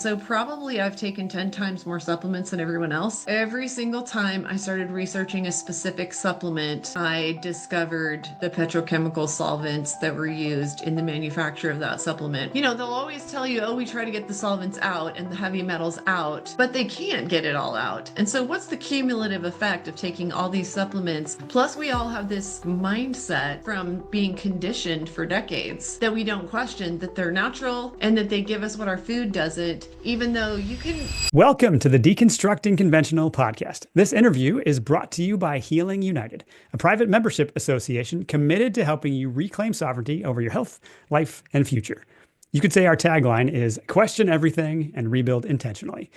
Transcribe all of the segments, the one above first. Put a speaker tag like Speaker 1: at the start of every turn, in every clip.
Speaker 1: So probably I've taken 10 times more supplements than everyone else. Every single time I started researching a specific supplement, I discovered the petrochemical solvents that were used in the manufacture of that supplement. They'll always tell you, oh, we try to get the solvents out and the heavy metals out, but they can't get it all out. And so what's the cumulative effect of taking all these supplements? Plus, we all have this mindset from being conditioned for decades that we don't question that they're natural and that they give us what our food doesn't, even though you can.
Speaker 2: Welcome to the Deconstructing Conventional podcast. This interview is brought to you by Healing United, a private membership association committed to helping you reclaim sovereignty over your health, life, and future. You could say our tagline is question everything and rebuild intentionally.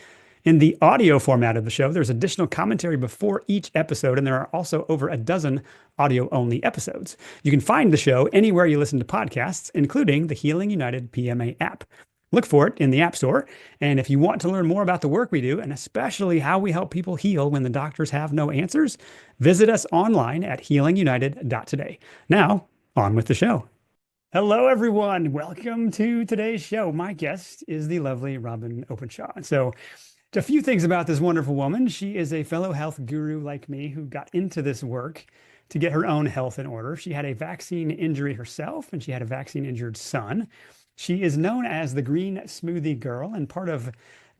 Speaker 2: In the audio format of the show, there's additional commentary before each episode, and there are also over a dozen audio-only episodes. You can find the show anywhere you listen to podcasts, including the Healing United PMA app. Look for it in the App Store. And if you want to learn more about the work we do, and especially how we help people heal when the doctors have no answers, visit us online at healingunited.today. Now, on with the show. Hello, everyone. Welcome to today's show. My guest is the lovely Robyn Openshaw. So, a few things about this wonderful woman. She is a fellow health guru like me who got into this work to get her own health in order. She had a vaccine injury herself, and she had a vaccine-injured son. She is known as the GreenSmoothieGirl, and part of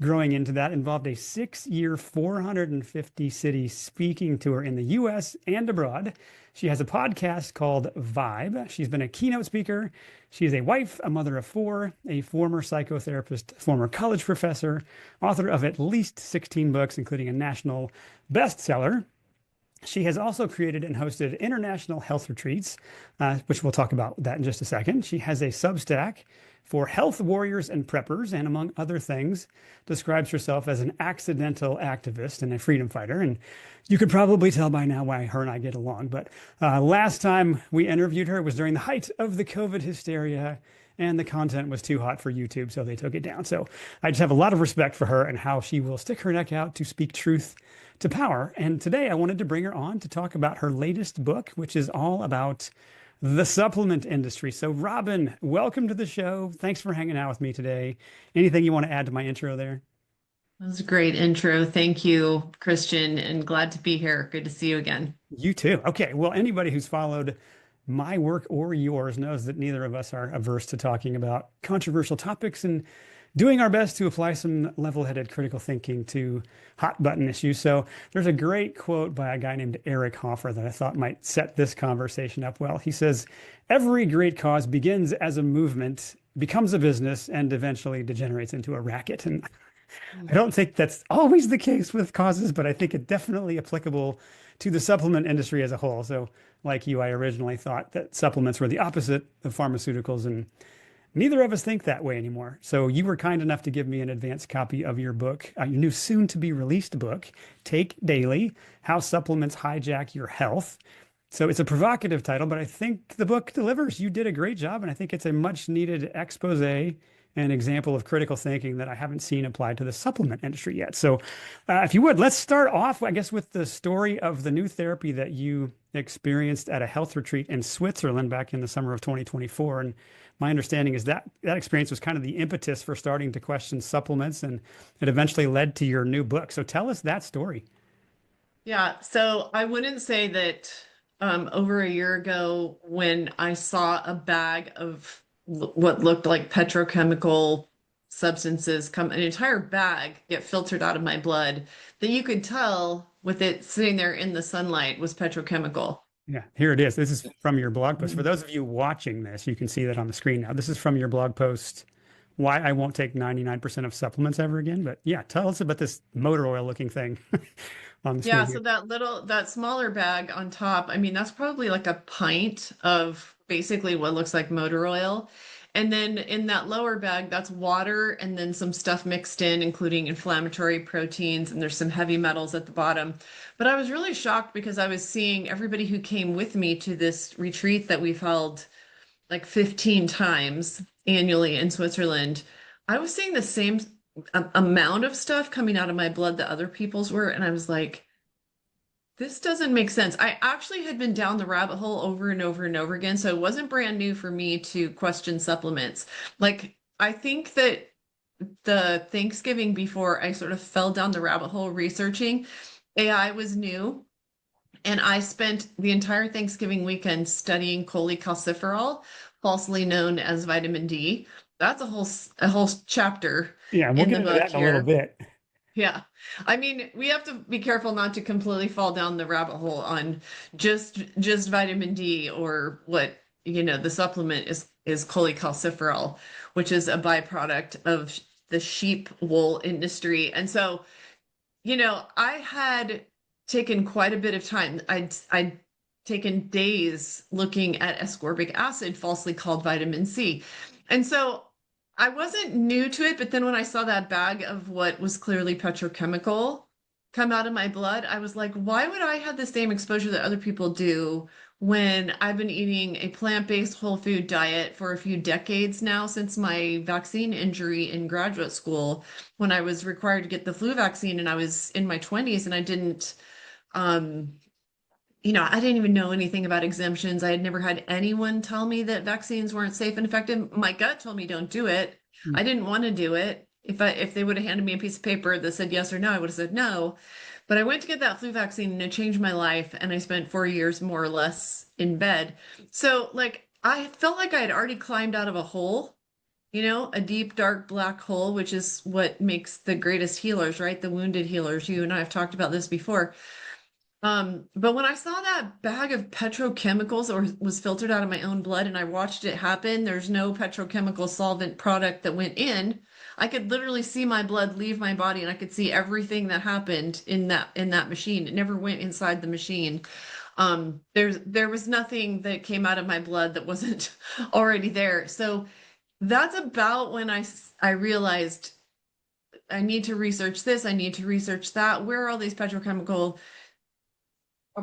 Speaker 2: growing into that involved a 6-year, 450-city speaking tour in the U.S. and abroad. She has a podcast called Vibe. She's been a keynote speaker. She is a wife, a mother of 4, a former psychotherapist, former college professor, author of at least 16 books, including a national bestseller. She has also created and hosted international health retreats, which we'll talk about that in just a second. She has a Substack for health warriors and preppers, and among other things, describes herself as an accidental activist and a freedom fighter. And you could probably tell by now why her and I get along. But last time we interviewed her was during the height of the COVID hysteria, and the content was too hot for YouTube, so they took it down. So I just have a lot of respect for her and how she will stick her neck out to speak truth to power. And today I wanted to bring her on to talk about her latest book, which is all about the supplement industry. So Robyn, welcome to the show. Thanks for hanging out with me today. Anything you want to add to my intro there?
Speaker 1: That was a great intro. Thank you, Christian, and glad to be here. Good to see you again.
Speaker 2: You too. Okay. Well, anybody who's followed my work or yours knows that neither of us are averse to talking about controversial topics and doing our best to apply some level-headed critical thinking to hot-button issues. So there's a great quote by a guy named Eric Hoffer that I thought might set this conversation up well. He says, "Every great cause begins as a movement, becomes a business, and eventually degenerates into a racket." And I don't think that's always the case with causes, but I think it's definitely applicable to the supplement industry as a whole. So like you, I originally thought that supplements were the opposite of pharmaceuticals, and neither of us think that way anymore. So you were kind enough to give me an advance copy of your book, your new soon-to-be-released book, Take Daily: How Supplements Hijack Your Health. So it's a provocative title, but I think the book delivers. You did a great job, and I think it's a much-needed expose and example of critical thinking that I haven't seen applied to the supplement industry yet. So if you would, let's start off, I guess, with the story of the new therapy that you experienced at a health retreat in Switzerland back in the summer of 2024. And my understanding is that that experience was kind of the impetus for starting to question supplements, and it eventually led to your new book. So tell us that story.
Speaker 1: Yeah, so I wouldn't say that over a year ago, when I saw a bag of what looked like petrochemical substances come, an entire bag get filtered out of my blood, that you could tell with it sitting there in the sunlight was petrochemical.
Speaker 2: Yeah, here it is. This is from your blog post. For those of you watching this, you can see that on the screen now. This is from your blog post, Why I Won't Take 99% of Supplements Ever Again. But yeah, tell us about this motor oil looking thing on the
Speaker 1: Yeah,
Speaker 2: screen
Speaker 1: so
Speaker 2: here.
Speaker 1: that smaller bag on top, I mean, that's probably like a pint of basically what looks like motor oil. And then in that lower bag, that's water and then some stuff mixed in, including inflammatory proteins, and there's some heavy metals at the bottom. But I was really shocked because I was seeing everybody who came with me to this retreat that we've held like 15 times annually in Switzerland. I was seeing the same amount of stuff coming out of my blood that other people's were. And I was like, this doesn't make sense. I actually had been down the rabbit hole over and over and over again, so it wasn't brand new for me to question supplements. Like, I think that the Thanksgiving before I sort of fell down the rabbit hole researching, AI was new. And I spent the entire Thanksgiving weekend studying cholecalciferol, falsely known as vitamin D. That's a whole chapter
Speaker 2: Yeah, and we'll
Speaker 1: in
Speaker 2: get
Speaker 1: the
Speaker 2: into
Speaker 1: book
Speaker 2: that in a little
Speaker 1: here.
Speaker 2: bit.
Speaker 1: Yeah. I mean, we have to be careful not to completely fall down the rabbit hole on just vitamin D or what, the supplement is cholecalciferol, which is a byproduct of the sheep wool industry. And so, I had taken quite a bit of time. I'd taken days looking at ascorbic acid, falsely called vitamin C. And so I wasn't new to it, but then when I saw that bag of what was clearly petrochemical come out of my blood, I was like, why would I have the same exposure that other people do when I've been eating a plant-based whole food diet for a few decades now since my vaccine injury in graduate school when I was required to get the flu vaccine and I was in my 20s and um, I didn't even know anything about exemptions. I had never had anyone tell me that vaccines weren't safe and effective. My gut told me don't do it.
Speaker 2: Mm.
Speaker 1: I didn't want to do it. If they would have handed me a piece of paper that said yes or no, I would have said no. But I went to get that flu vaccine and it changed my life. And I spent 4 years more or less in bed. So like I felt like I had already climbed out of a hole, a deep, dark black hole, which is what makes the greatest healers, right? The wounded healers. You and I have talked about this before. But when I saw that bag of petrochemicals or was filtered out of my own blood and I watched it happen, there's no petrochemical solvent product that went in. I could literally see my blood leave my body and I could see everything that happened in that machine. It never went inside the machine. There was nothing that came out of my blood that wasn't already there. So that's about when I realized I need to research this, I need to research that. Where are all these petrochemical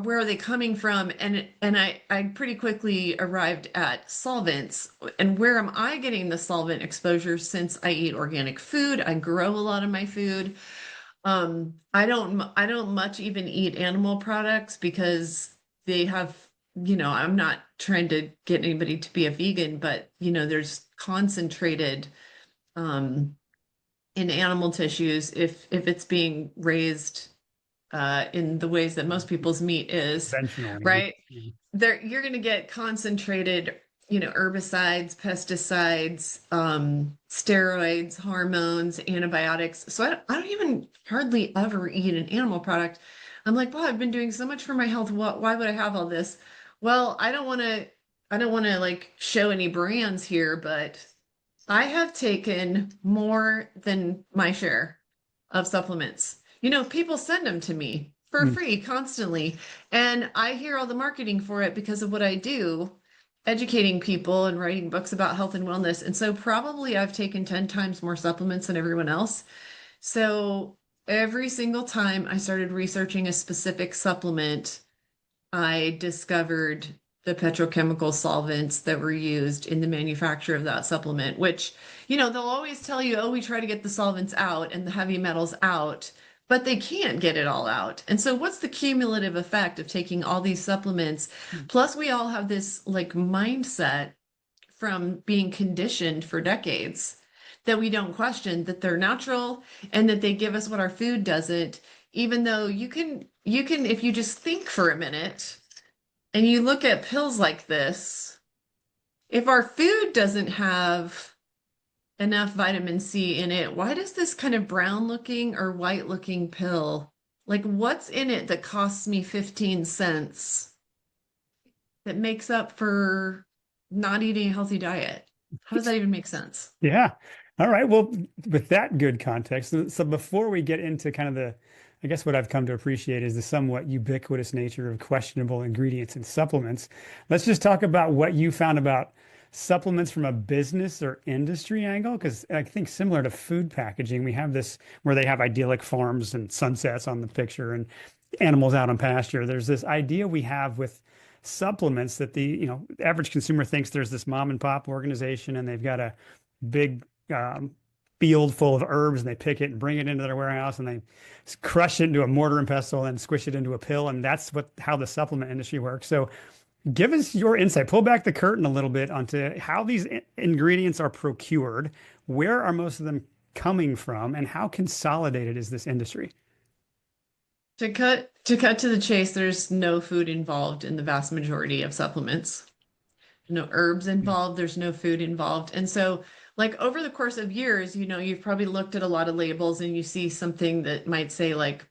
Speaker 1: where are they coming from? And I pretty quickly arrived at solvents. And where am I getting the solvent exposure since I eat organic food? I grow a lot of my food. I don't much even eat animal products because they have, I'm not trying to get anybody to be a vegan, but there's concentrated um in animal tissues if it's being raised in the ways that most people's meat is,
Speaker 2: Conventionally.
Speaker 1: right?
Speaker 2: Yeah.
Speaker 1: There, you're going to get concentrated, herbicides, pesticides, steroids, hormones, antibiotics. So I don't even hardly ever eat an animal product. I'm like, wow, I've been doing so much for my health. Why would I have all this? Well, I don't want to like show any brands here, but I have taken more than my share of supplements. People send them to me for
Speaker 2: Mm.
Speaker 1: free constantly, and I hear all the marketing for it because of what I do, educating people and writing books about health and wellness. And so probably I've taken 10 times more supplements than everyone else. So every single time I started researching a specific supplement, I discovered the petrochemical solvents that were used in the manufacture of that supplement, which, they'll always tell you, oh, we try to get the solvents out and the heavy metals out, but they can't get it all out. And so, what's the cumulative effect of taking all these supplements? Plus, we all have this like mindset from being conditioned for decades that we don't question that they're natural and that they give us what our food doesn't, even though you can if you just think for a minute and you look at pills like this, if our food doesn't have enough vitamin C in it, why does this kind of brown looking or white looking pill, like what's in it that costs me 15 cents that makes up for not eating a healthy diet? How does that even make sense?
Speaker 2: Yeah. All right. Well, with that good context, so before we get into kind of I guess what I've come to appreciate is the somewhat ubiquitous nature of questionable ingredients and supplements. Let's just talk about what you found about supplements from a business or industry angle, because I think similar to food packaging, we have this where they have idyllic farms and sunsets on the picture and animals out on pasture. There's this idea we have with supplements that the average consumer thinks there's this mom and pop organization and they've got a big field full of herbs and they pick it and bring it into their warehouse and they crush it into a mortar and pestle and squish it into a pill. And that's how the supplement industry works. So give us your insight. Pull back the curtain a little bit onto how these ingredients are procured. Where are most of them coming from, and how consolidated is this industry?
Speaker 1: To cut to the chase, there's no food involved in the vast majority of supplements. No herbs involved, there's no food involved. And so, like over the course of years, you've probably looked at a lot of labels and you see something that might say like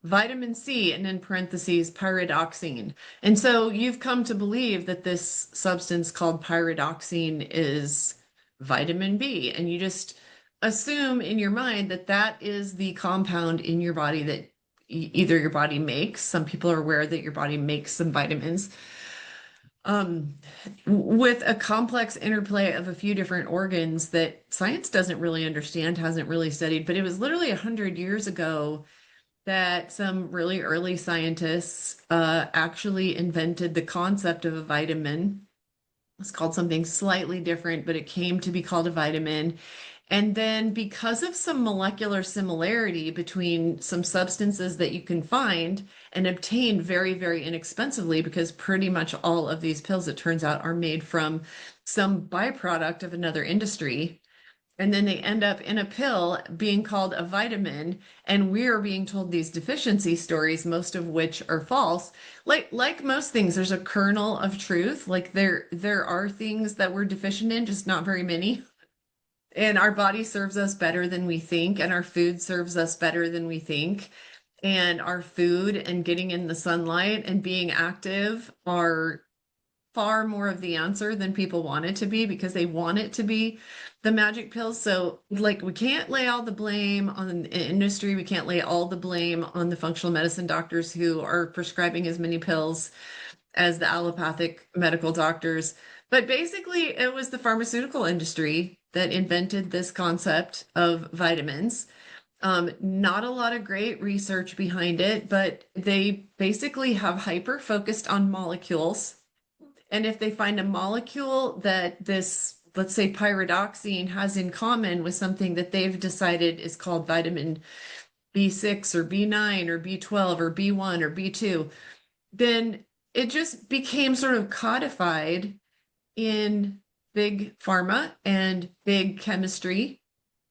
Speaker 1: vitamin C and in parentheses pyridoxine. And so you've come to believe that this substance called pyridoxine is vitamin B. And you just assume in your mind that that is the compound in your body that either your body makes. Some people are aware that your body makes some vitamins um, with a complex interplay of a few different organs that science doesn't really understand, hasn't really studied. But it was literally 100 years ago that some really early scientists actually invented the concept of a vitamin. It's called something slightly different, but it came to be called a vitamin. And then, because of some molecular similarity between some substances that you can find and obtain very, very inexpensively, because pretty much all of these pills, it turns out, are made from some byproduct of another industry. And then they end up in a pill being called a vitamin. And we're being told these deficiency stories, most of which are false. Like most things, there's a kernel of truth. Like there are things that we're deficient in, just not very many. And our body serves us better than we think, and our food serves us better than we think. And our food and getting in the sunlight and being active are far more of the answer than people want it to be, because they want it to be the magic pills. So, like, we can't lay all the blame on the industry. We can't lay all the blame on the functional medicine doctors who are prescribing as many pills as the allopathic medical doctors. But basically, it was the pharmaceutical industry that invented this concept of vitamins. Not a lot of great research behind it, but they basically have hyper focused on molecules. And if they find a molecule that this, let's say, pyridoxine has in common with something that they've decided is called vitamin B6 or B9 or B12 or B1 or B2, then it just became sort of codified in big pharma and big chemistry.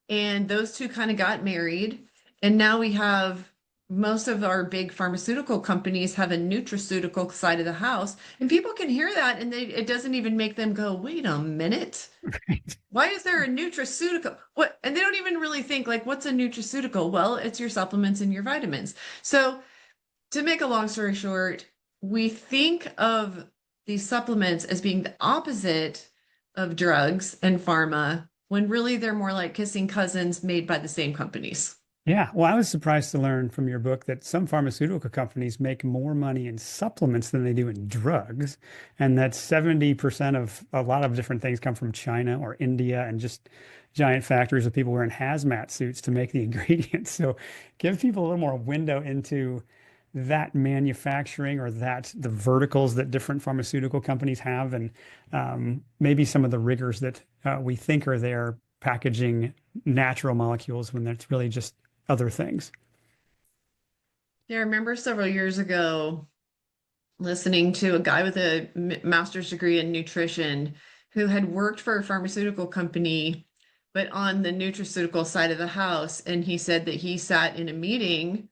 Speaker 1: And those two kind of got married. And now we have most of our big pharmaceutical companies have a nutraceutical side of the house. And people can hear that and it doesn't even make them go, wait a minute. Why is there a nutraceutical? What? And they don't even really think like, what's a nutraceutical? Well, it's your supplements and your vitamins. So to make a long story short, we think of these supplements as being the opposite of drugs and pharma, when really they're more like kissing cousins made by the same companies.
Speaker 2: Yeah, well, I was surprised to learn from your book that some pharmaceutical companies make more money in supplements than they do in drugs, and that 70% of a lot of different things come from China or India and just giant factories of people wearing hazmat suits to make the ingredients. So give people a little more window into that manufacturing or that the verticals that different pharmaceutical companies have, and maybe some of the rigors that we think are there packaging natural molecules when it's really just other things.
Speaker 1: Yeah, I remember several years ago listening to a guy with a master's degree in nutrition who had worked for a pharmaceutical company, but on the nutraceutical side of the house. And he said that he sat in a meeting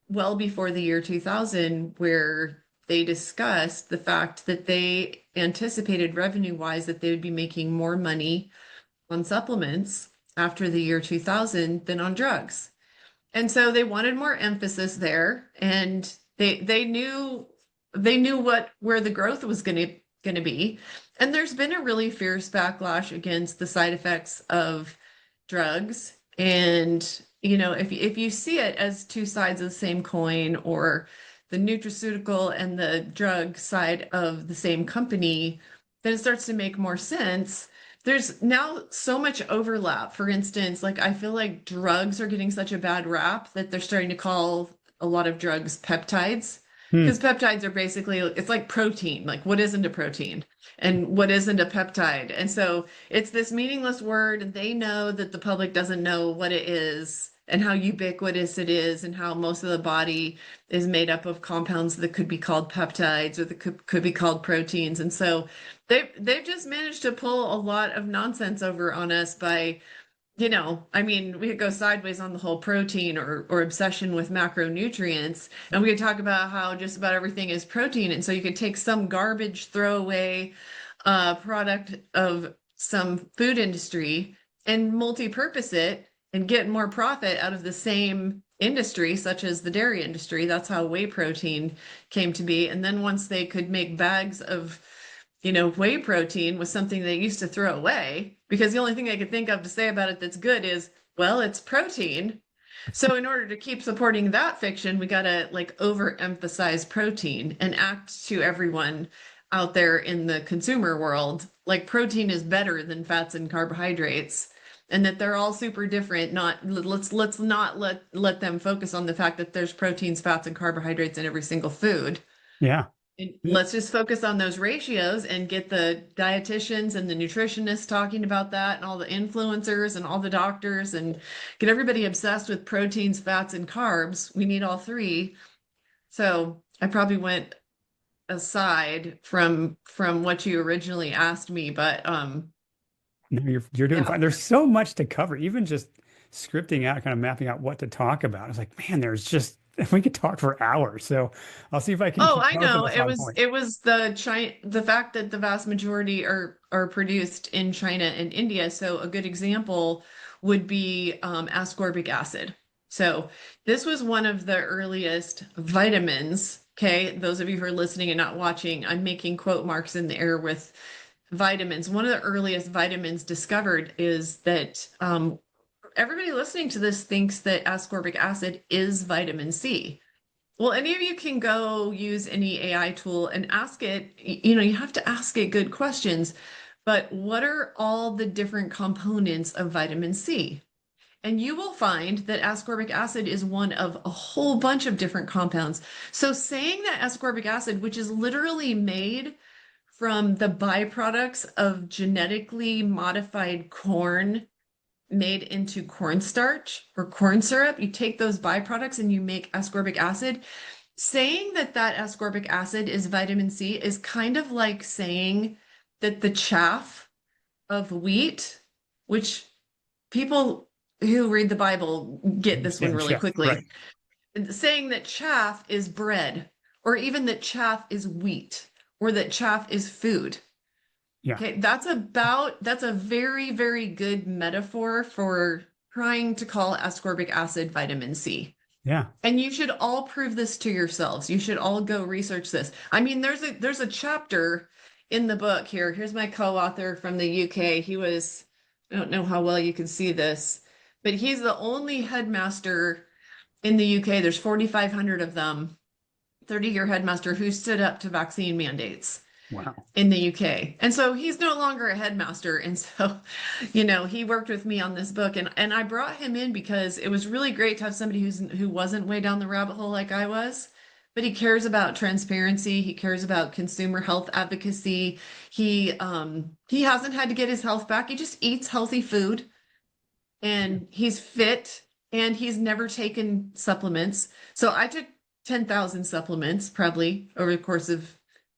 Speaker 1: well before the year 2000 where they discussed the fact that they anticipated revenue-wise that they would be making more money on supplements after the year 2000 than on drugs. And so they wanted more emphasis there, and they knew where the growth was going to be. And there's been a really fierce backlash against the side effects of drugs. And if you see it as two sides of the same coin, or the nutraceutical and the drug side of the same company, then it starts to make more sense. There's now so much overlap. For instance, like I feel like drugs are getting such a bad rap that they're starting to call a lot of drugs peptides,
Speaker 2: Hmm.
Speaker 1: because peptides are basically, it's like protein. Like, what isn't a protein and what isn't a peptide? And so it's this meaningless word, and they know that the public doesn't know what it is and how ubiquitous it is, and how most of the body is made up of compounds that could be called peptides or that could be called proteins. And so they've just managed to pull a lot of nonsense over on us by I mean, we could go sideways on the whole protein or obsession with macronutrients, and we could talk about how just about everything is protein. And so you could take some garbage throwaway product of some food industry and multi-purpose it and get more profit out of the same industry, such as the dairy industry. That's how whey protein came to be. And then once they could make bags of whey protein was something they used to throw away because the only thing they could think of to say about it that's good is, well, it's protein. So in order to keep supporting that fiction, we got to like overemphasize protein and act to everyone out there in the consumer world like protein is better than fats and carbohydrates and that they're all super different. Not let's not let them focus on the fact that there's proteins, fats, and carbohydrates in every single food.
Speaker 2: Yeah.
Speaker 1: And let's just focus on those ratios and get the dietitians and the nutritionists talking about that and all the influencers and all the doctors and get everybody obsessed with proteins, fats, and carbs. We need all three. So I probably went aside from what you originally asked me, but
Speaker 2: No, you're doing
Speaker 1: yeah.
Speaker 2: fine. There's so much to cover, even just scripting out, kind of mapping out what to talk about. It's like, man, there's just we could talk for hours. So I'll see if I can
Speaker 1: Oh,
Speaker 2: keep
Speaker 1: I
Speaker 2: most of
Speaker 1: know.
Speaker 2: us
Speaker 1: It
Speaker 2: on
Speaker 1: was
Speaker 2: point.
Speaker 1: it was the fact that the vast majority are produced in China and India. So a good example would be ascorbic acid. So this was one of the earliest vitamins. Okay, those of you who are listening and not watching, I'm making quote marks in the air with vitamins. One of the earliest vitamins discovered is that everybody listening to this thinks that ascorbic acid is vitamin C. Well, any of you can go use any AI tool and ask it, you have to ask it good questions, but what are all the different components of vitamin C? And you will find that ascorbic acid is one of a whole bunch of different compounds. So saying that ascorbic acid, which is literally made from the byproducts of genetically modified corn made into cornstarch or corn syrup, you take those byproducts and you make ascorbic acid. Saying that that ascorbic acid is vitamin C is kind of like saying that the chaff of wheat, which people who read the Bible get this one
Speaker 2: Understand
Speaker 1: really
Speaker 2: chef,
Speaker 1: quickly,
Speaker 2: right?
Speaker 1: saying that chaff is bread, or even that chaff is wheat, or that chaff is food.
Speaker 2: Yeah,
Speaker 1: Okay, that's a very, very good metaphor for trying to call ascorbic acid vitamin C.
Speaker 2: yeah.
Speaker 1: And you should all prove this to yourselves. You should all go research this. I mean, there's a chapter in the book here. Here's my co-author from the UK. I don't know how well you can see this, but he's the only headmaster in the UK. There's 4,500 of them, 30-year headmaster who stood up to vaccine mandates
Speaker 2: Wow.
Speaker 1: in the UK. And so he's no longer a headmaster. And so, he worked with me on this book and I brought him in because it was really great to have somebody who wasn't way down the rabbit hole like I was, but he cares about transparency, he cares about consumer health advocacy. He hasn't had to get his health back. He just eats healthy food and he's fit and he's never taken supplements. So I took 10,000 supplements probably over the course of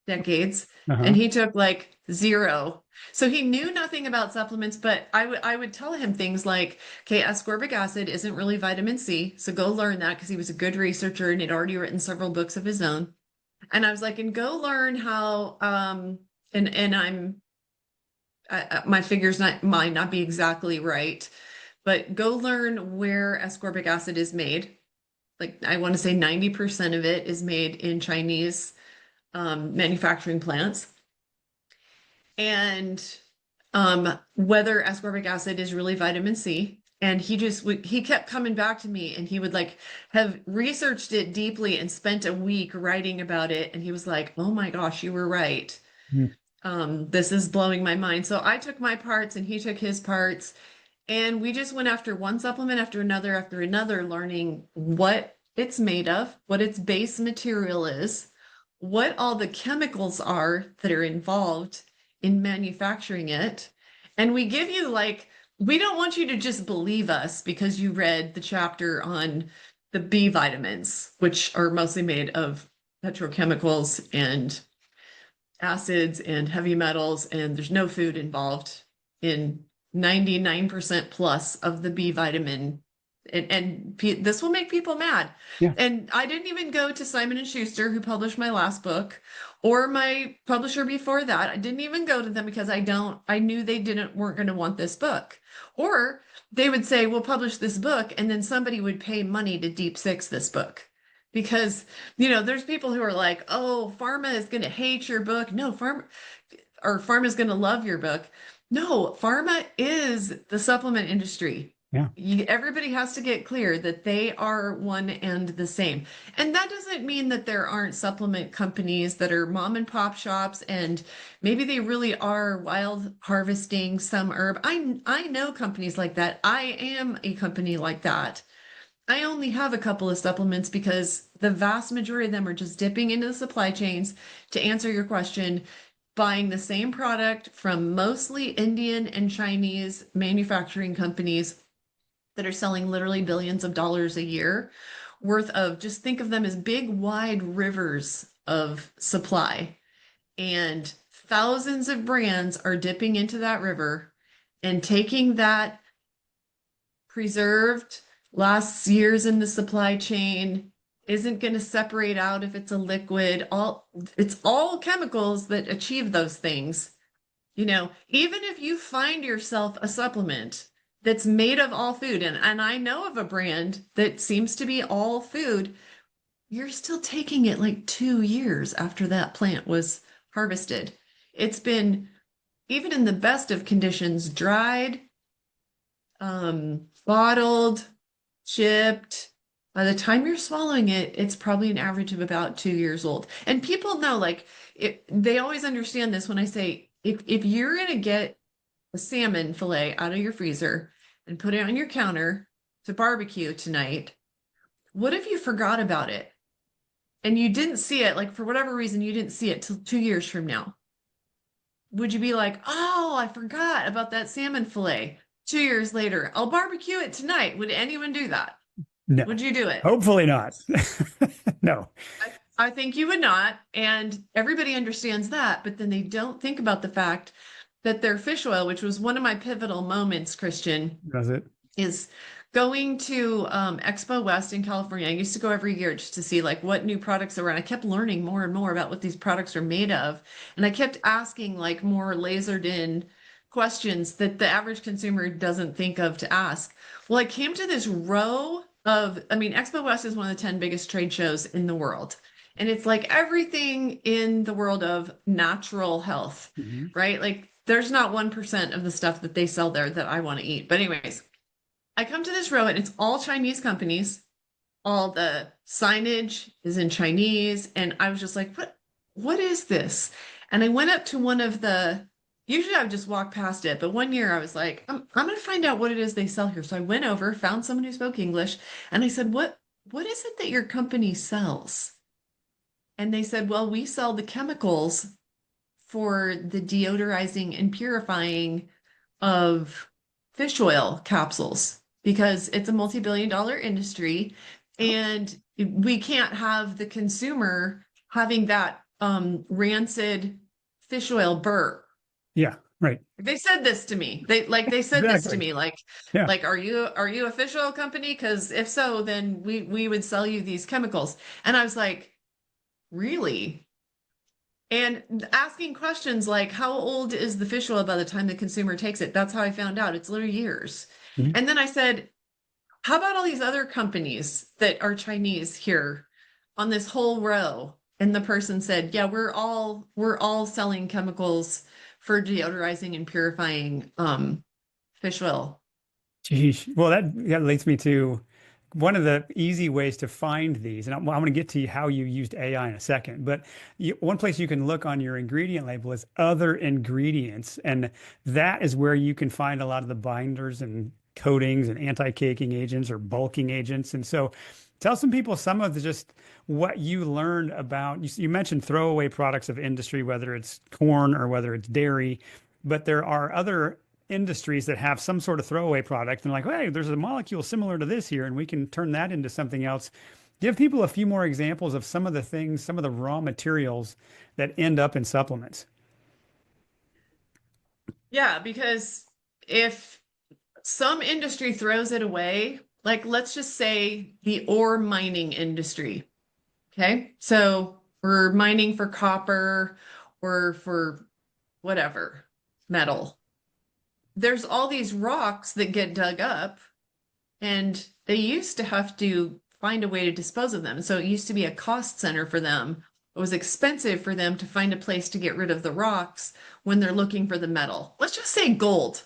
Speaker 1: decades, and
Speaker 2: Uh-huh.
Speaker 1: he took like zero. So he knew nothing about supplements, but I would tell him things like, okay, ascorbic acid isn't really vitamin C, so go learn that because he was a good researcher and he'd already written several books of his own. And I was like, and go learn how and my figures might not be exactly right, but go learn where ascorbic acid is made. Like I want to say 90% of it is made in Chinese manufacturing plants. And whether ascorbic acid is really vitamin C. And he kept coming back to me and he would like have researched it deeply and spent a week writing about it. And he was like, oh my gosh, you were right.
Speaker 2: Mm.
Speaker 1: This is blowing my mind. So I took my parts and he took his parts. And we just went after one supplement after another, learning what it's made of, what its base material is, what all the chemicals are that are involved in manufacturing it. And we give you we don't want you to just believe us because you read the chapter on the B vitamins, which are mostly made of petrochemicals and acids and heavy metals, and there's no food involved in 99% plus of the B vitamin. This will make people mad.
Speaker 2: Yeah.
Speaker 1: And I didn't even go to Simon and Schuster, who published my last book, or my publisher before that. I didn't even go to them because I knew they weren't going to want this book. Or they would say, we'll publish this book, and then somebody would pay money to deep six this book. Because, there's people who are like, oh, pharma is going to hate your book. No, pharma is going to love your book. No, pharma is the supplement industry.
Speaker 2: Yeah.
Speaker 1: Everybody has to get clear that they are one and the same. And that doesn't mean that there aren't supplement companies that are mom and pop shops and maybe they really are wild harvesting some herb. I know companies like that. I am a company like that. I only have a couple of supplements because the vast majority of them are just dipping into the supply chains to answer your question, buying the same product from mostly Indian and Chinese manufacturing companies that are selling literally billions of dollars a year worth of, just think of them as big, wide rivers of supply. And thousands of brands are dipping into that river and taking that preserved last years in the supply chain, isn't going to separate out if it's a liquid. It's all chemicals that achieve those things. Even if you find yourself a supplement that's made of all food, and I know of a brand that seems to be all food, you're still taking it like 2 years after that plant was harvested. It's been, even in the best of conditions, dried, bottled, shipped. By the time you're swallowing it, it's probably an average of about 2 years old. And people know, like, they always understand this when I say, if you're going to get a salmon fillet out of your freezer and put it on your counter to barbecue tonight, what if you forgot about it and you didn't see it, like for whatever reason, you didn't see it till 2 years from now? Would you be like, oh, I forgot about that salmon fillet? 2 years later, I'll barbecue it tonight. Would anyone do that?
Speaker 2: No.
Speaker 1: Would you do it?
Speaker 2: Hopefully not. No.
Speaker 1: I think you would not. And everybody understands that, but then they don't think about the fact that their fish oil, which was one of my pivotal moments, Christian,
Speaker 2: Does it?
Speaker 1: is going to Expo West in California. I used to go every year just to see like what new products are around. I kept learning more and more about what these products are made of. And I kept asking like more lasered in questions that the average consumer doesn't think of to ask. Well, I came to this row of, Expo West is one of the 10 biggest trade shows in the world. And it's like everything in the world of natural health,
Speaker 2: Mhm.
Speaker 1: right? Like there's not 1% of the stuff that they sell there that I want to eat. But anyways, I come to this row and it's all Chinese companies. All the signage is in Chinese. And I was just like, what is this? And I went up to one of usually I would just walk past it. But one year I was like, I'm going to find out what it is they sell here. So I went over, found someone who spoke English, and I said, what is it that your company sells? And they said, well, we sell the chemicals for the deodorizing and purifying of fish oil capsules because it's a multi-billion-dollar industry and we can't have the consumer having that rancid fish oil burp.
Speaker 2: Yeah, right.
Speaker 1: They said this to me. They said this to
Speaker 2: Exactly.
Speaker 1: me
Speaker 2: Yeah.
Speaker 1: are you a fish oil company? Because if so, then we would sell you these chemicals. And I was like, really? And asking questions like, how old is the fish oil by the time the consumer takes it? That's how I found out. It's literally years.
Speaker 2: Mhm.
Speaker 1: And then I said, how about all these other companies that are Chinese here on this whole row? And the person said, yeah, we're all selling chemicals for deodorizing and purifying fish oil.
Speaker 2: Geez. Well, that leads me to one of the easy ways to find these. And I'm going to get to how you used AI in a second. But one place you can look on your ingredient label is other ingredients. And that is where you can find a lot of the binders and coatings and anti-caking agents or bulking agents. And so tell some people some of just what you learned about. You mentioned throwaway products of industry, whether it's corn or whether it's dairy, but there are other industries that have some sort of throwaway product and like, hey, there's a molecule similar to this here, and we can turn that into something else. Give people a few more examples of some of the things, some of the raw materials that end up in supplements.
Speaker 1: Yeah, because if some industry throws it away, like let's just say the ore mining industry. Okay. So we're mining for copper or for whatever metal. There's all these rocks that get dug up, and they used to have to find a way to dispose of them. So it used to be a cost center for them. It was expensive for them to find a place to get rid of the rocks when they're looking for the metal. Let's just say gold,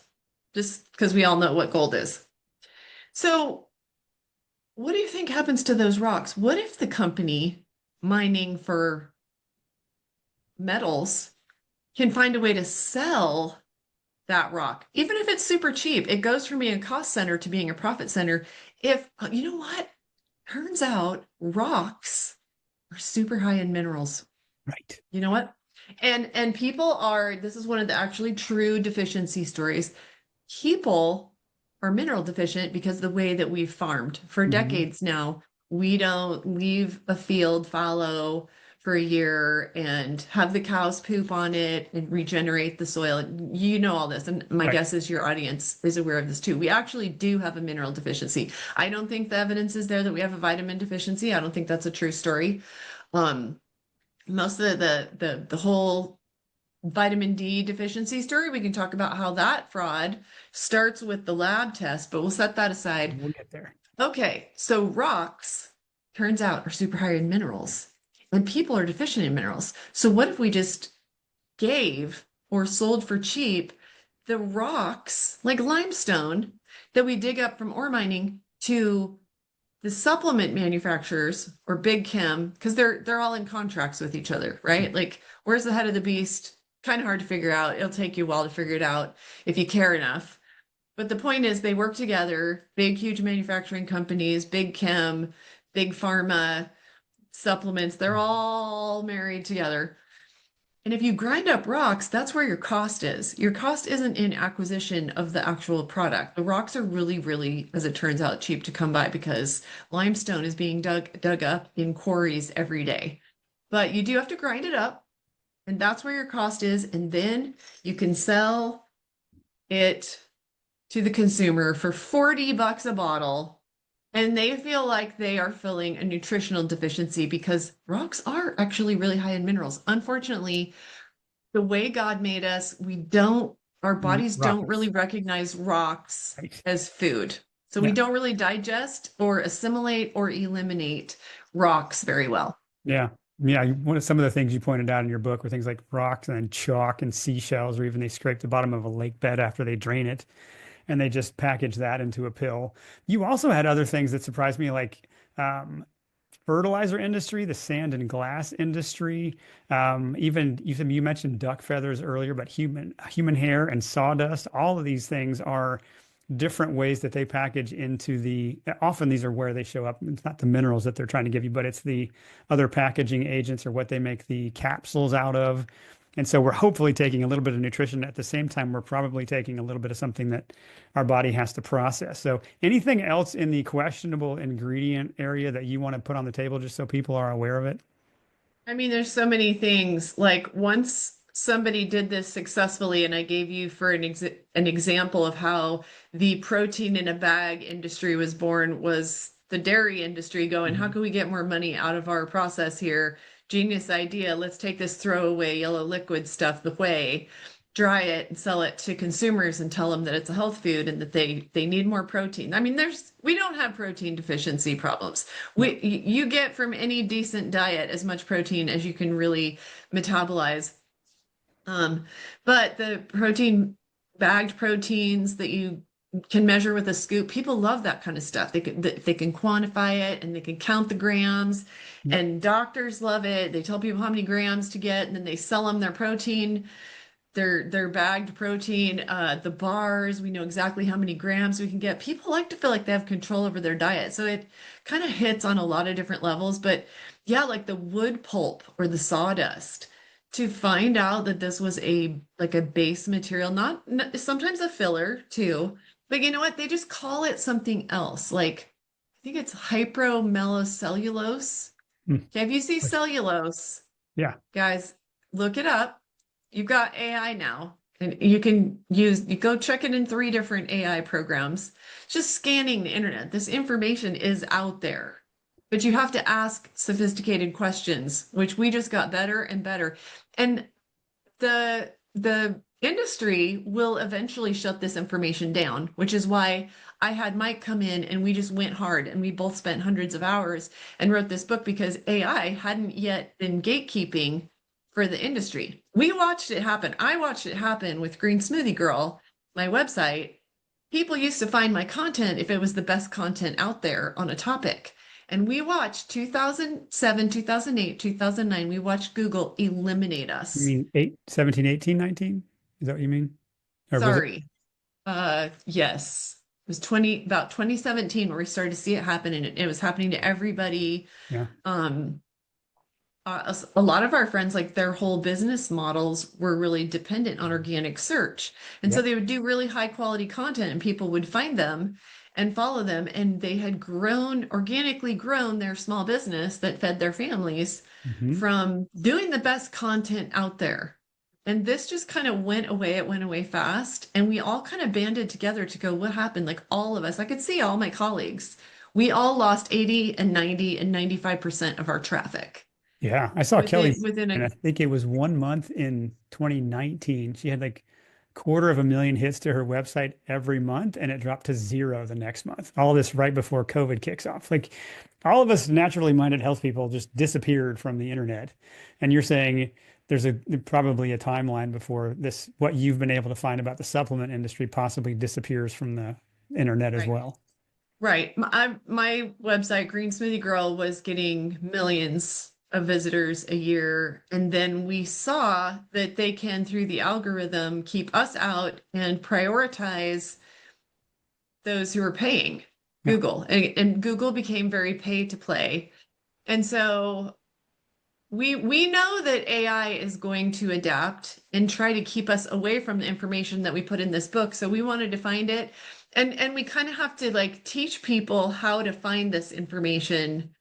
Speaker 1: just because we all know what gold is. So, what do you think happens to those rocks? What if the company mining for metals can find a way to sell that rock, even if it's super cheap? It goes from being a cost center to being a profit center. If you know what, turns out rocks are super high in minerals.
Speaker 2: Right.
Speaker 1: You know what? And people are, this is one of the actually true deficiency stories. People are mineral deficient because of the way that we've farmed for
Speaker 2: Hmm.
Speaker 1: decades now. We don't leave a field fallow for a year and have the cows poop on it and regenerate the soil. You know all this, and my
Speaker 2: Right.
Speaker 1: guess is your audience is aware of this too. We actually do have a mineral deficiency. I don't think the evidence is there that we have a vitamin deficiency. I don't think that's a true story. Um, Most of the whole vitamin D deficiency story, we can talk about how that fraud starts with the lab test, but we'll set that aside.
Speaker 2: We'll get there.
Speaker 1: Okay, so rocks, turns out, are super high in minerals, and people are deficient in minerals. So what if we just gave or sold for cheap the rocks, like limestone, that we dig up from ore mining to the supplement manufacturers or big chem, because they're all in contracts with each other, right? Like, where's the head of the beast? Kind of hard to figure out. It'll take you a while to figure it out if you care enough. But the point is, they work together, big, huge manufacturing companies, big chem, big pharma, supplements, they're all married together. And if you grind up rocks, that's where your cost is. Your cost isn't in acquisition of the actual product. The rocks are really, really, as it turns out, cheap to come by because limestone is being dug up in quarries every day. But you do have to grind it up, and that's where your cost is. And then you can sell it to the consumer for 40 bucks a bottle. And they feel like they are filling a nutritional deficiency because rocks are actually really high in minerals. Unfortunately, the way God made us, our
Speaker 2: Eat
Speaker 1: bodies don't really
Speaker 2: rocks.
Speaker 1: recognize rocks
Speaker 2: Right.
Speaker 1: as food. So we
Speaker 2: Yeah.
Speaker 1: don't really digest or assimilate or eliminate rocks very well.
Speaker 2: Yeah. Yeah. One of some of the things you pointed out in your book were things like rocks and chalk and seashells, or even they scrape the bottom of a lake bed after they drain it and they just package that into a pill. You also had other things that surprised me, like fertilizer industry, the sand and glass industry. Even you mentioned duck feathers earlier, but human hair and sawdust. All of these things are different ways that they package into the. Often these are where they show up. It's not the minerals that they're trying to give you, but it's the other packaging agents or what they make the capsules out of. And so we're hopefully taking a little bit of nutrition. At the same time, we're probably taking a little bit of something that our body has to process. So anything else in the questionable ingredient area that you want to put on the table just so people are aware of it?
Speaker 1: I mean, there's so many things. Like once somebody did this successfully, and I gave you for an example of how the protein in a bag industry was born, was the dairy industry going, how
Speaker 2: Mhm.
Speaker 1: can we get more money out of our process here? Genius idea. Let's take this throwaway yellow liquid stuff, the whey, dry it and sell it to consumers and tell them that it's a health food and that they need more protein. I mean, we don't have protein deficiency problems.
Speaker 2: No.
Speaker 1: You get from any decent diet as much protein as you can really metabolize. Um, but the bagged proteins that you can measure with a scoop, people love that kind of stuff. They can quantify it and they can count the grams,
Speaker 2: Yep.
Speaker 1: and doctors love it. They tell people how many grams to get, and then they sell them their protein, their bagged protein, the bars. We know exactly how many grams we can get. People like to feel like they have control over their diet. So it kind of hits on a lot of different levels. But yeah, like the wood pulp or the sawdust, to find out that this was a base material, sometimes a filler too. But you know what? They just call it something else. Like I think it's hypromellocellulose.
Speaker 2: Mm.
Speaker 1: Okay, if you see cellulose,
Speaker 2: Yeah.
Speaker 1: guys, look it up. You've got AI now. And you go check it in three different AI programs, just scanning the internet. This information is out there, but you have to ask sophisticated questions, which we just got better and better. And the industry will eventually shut this information down, which is why I had Mike come in and we just went hard and we both spent hundreds of hours and wrote this book because AI hadn't yet been gatekeeping for the industry. We watched it happen. I watched it happen with GreenSmoothieGirl, my website. People used to find my content if it was the best content out there on a topic. And we watched 2007, 2008, 2009, we watched Google eliminate
Speaker 2: You
Speaker 1: us.
Speaker 2: mean 17, 18, 19? Is that what you mean? Or was it?
Speaker 1: Sorry. Yes. It was about 2017 where we started to see it happen, and it was happening to everybody.
Speaker 2: Yeah.
Speaker 1: Um, a lot of our friends, like their whole business models were really dependent on organic search. And so
Speaker 2: Yep.
Speaker 1: they would do really high quality content and people would find them and follow them. And they had organically grown their small business that fed their families
Speaker 2: Hmm.
Speaker 1: from doing the best content out there. And this just kind of went away. It went away fast. And we all kind of banded together to go, what happened? Like all of us, I could see all my colleagues. We all lost 80 and 90 and 95% of our traffic
Speaker 2: Yeah. I saw Kelly,
Speaker 1: within
Speaker 2: and
Speaker 1: a
Speaker 2: I think it was 1 month in 2019. She had like 250,000 hits to her website every month, and it dropped to zero the next month. All this right before COVID kicks off. Like all of us naturally minded health people just disappeared from the internet. And you're saying there's probably a timeline before this, what you've been able to find about the supplement industry possibly disappears from the internet as
Speaker 1: right.
Speaker 2: well.
Speaker 1: Right. My website, Green Smoothie Girl, was getting millions of visitors a year. And then we saw that they can, through the algorithm, keep us out and prioritize those who are paying
Speaker 2: Yeah.
Speaker 1: Google. And Google became very pay to play. And so we know that AI is going to adapt and try to keep us away from the information that we put in this book. So we wanted to find it. And we kind of have to like teach people how to find this information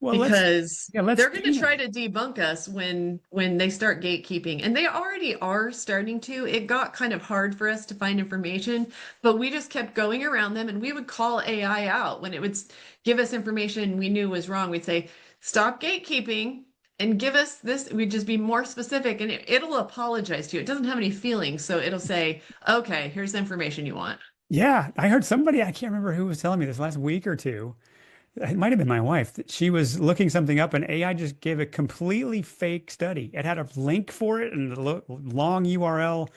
Speaker 2: Well,
Speaker 1: because
Speaker 2: let's
Speaker 1: they're going to
Speaker 2: do
Speaker 1: try
Speaker 2: that.
Speaker 1: to debunk us when they start gatekeeping. And they already are starting to. It got kind of hard for us to find information, but we just kept going around them and we would call AI out when it would give us information we knew was wrong. We'd say, stop gatekeeping and give us this. We'd just be more specific and it'll apologize to you. It doesn't have any feelings. So it'll say, okay, here's the information you want.
Speaker 2: Yeah, I heard somebody, I can't remember who was telling me this last week or two. It might have been my wife. That she was looking something up and AI just gave a completely fake study. It had a link for it and a long URL.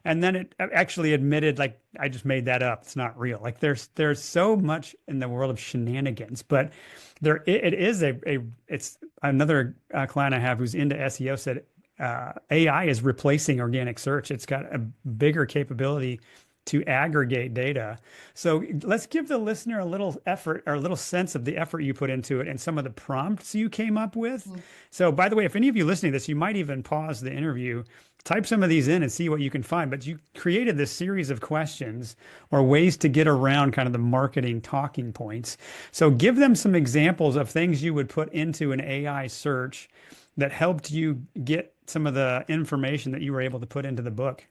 Speaker 2: And then it actually admitted, like, I just made that up. It's not real. Like there's so much in the world of shenanigans, but it is it's another client I have who's into SEO said AI is replacing organic search. It's got a bigger capability to aggregate data. So let's give the listener a little effort or a little sense of the effort you put into it and some of the prompts you came up with.
Speaker 1: Mm.
Speaker 2: So, by the way, if any of you listening to this, you might even pause the interview, type some of these in and see what you can find. But you created this series of questions or ways to get around kind of the marketing talking points. So, give them some examples of things you would put into an AI search that helped you get some of the information that you were able to put into the book.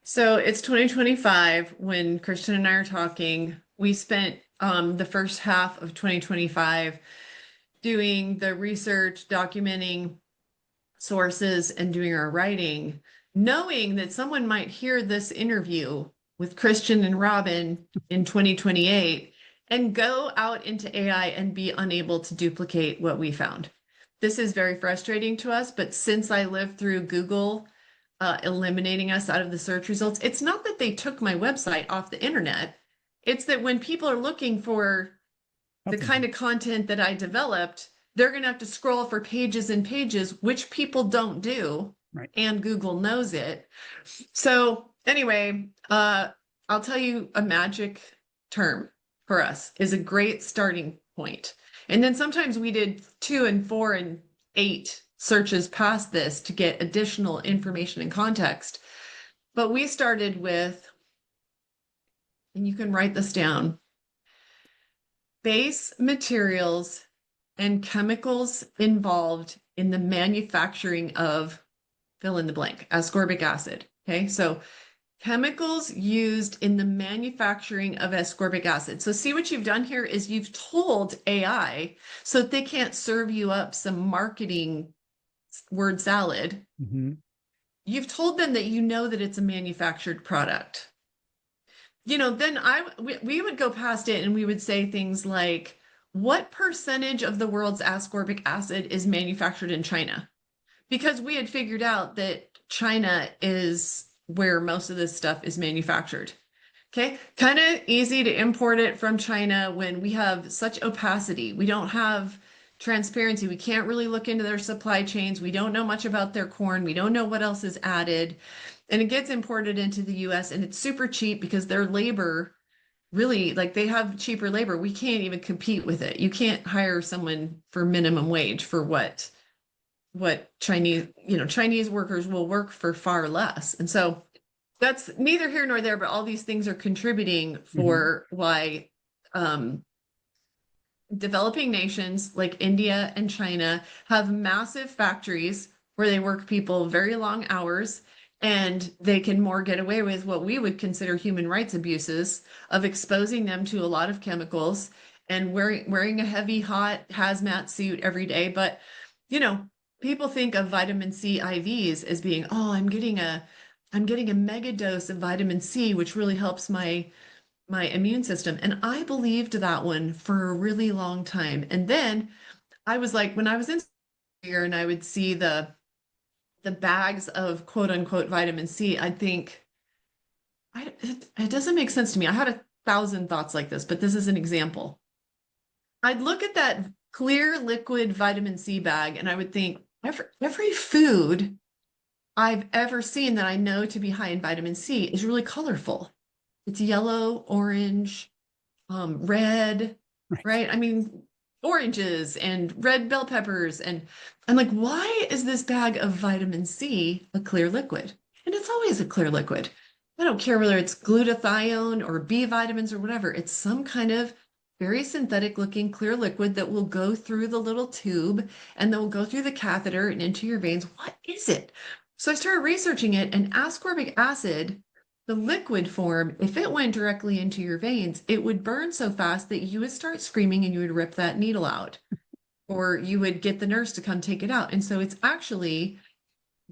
Speaker 1: So it's 2025 when Christian and I are talking. We spent the first half of 2025 doing the research, documenting sources, and doing our writing, knowing that someone might hear this interview with Christian and Robyn in 2028 and go out into AI and be unable to duplicate what we found. This is very frustrating to us, but since I lived through Google eliminating us out of the search results. It's not that they took my website off the internet. It's that when people are looking for the kind
Speaker 2: Something.
Speaker 1: of content that I developed, they're going to have to scroll for pages and pages, which people don't do.
Speaker 2: Right.
Speaker 1: And Google knows it. So anyway, I'll tell you a magic term for us is a great starting point. And then sometimes we did 2 and 4 and 8 searches past this to get additional information and context. But we started with, and you can write this down, base materials and chemicals involved in the manufacturing of fill in the blank, ascorbic acid. Okay, so chemicals used in the manufacturing of ascorbic acid. So see what you've done here is you've told AI so that they can't serve you up some marketing word salad.
Speaker 2: Hmm.
Speaker 1: You've told them that you know that it's a manufactured product. Then we would go past it and we would say things like, what percentage of the world's ascorbic acid is manufactured in China? Because we had figured out that China is where most of this stuff is manufactured. Okay, kind of easy to import it from China when we have such opacity. We don't have transparency. We can't really look into their supply chains. We don't know much about their corn. We don't know what else is added. And it gets imported into the US and it's super cheap because their labor really, like they have cheaper labor. We can't even compete with it. You can't hire someone for minimum wage for what Chinese workers will work for far less. And so that's neither here nor there, but all these things are contributing
Speaker 2: Hmm.
Speaker 1: for why developing nations like India and China have massive factories where they work people very long hours and they can more get away with what we would consider human rights abuses of exposing them to a lot of chemicals and wearing a heavy hot hazmat suit every day. But you know, people think of vitamin C IVs as being, oh, I'm getting a mega dose of vitamin C, which really helps my immune system. And I believed that one for a really long time. And then I was like, when I was in here and I would see the bags of quote unquote vitamin C, I'd think, it doesn't make sense to me. I had 1,000 thoughts like this, but this is an example. I'd look at that clear liquid vitamin C bag and I would think, every food I've ever seen that I know to be high in vitamin C is really colorful. It's yellow, orange, red,
Speaker 2: Right.
Speaker 1: right? I mean, oranges and red bell peppers. And I'm like, why is this bag of vitamin C a clear liquid? And it's always a clear liquid. I don't care whether it's glutathione or B vitamins or whatever. It's some kind of very synthetic looking clear liquid that will go through the little tube and then will go through the catheter and into your veins. What is it? So I started researching it, and ascorbic acid, the liquid form, if it went directly into your veins, it would burn so fast that you would start screaming and you would rip that needle out, or you would get the nurse to come take it out. And so it's actually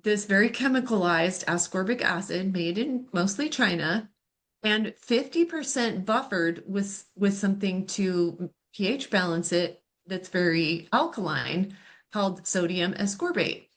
Speaker 1: this very chemicalized ascorbic acid made in mostly China and 50% buffered with something to pH balance it that's very alkaline called sodium ascorbate.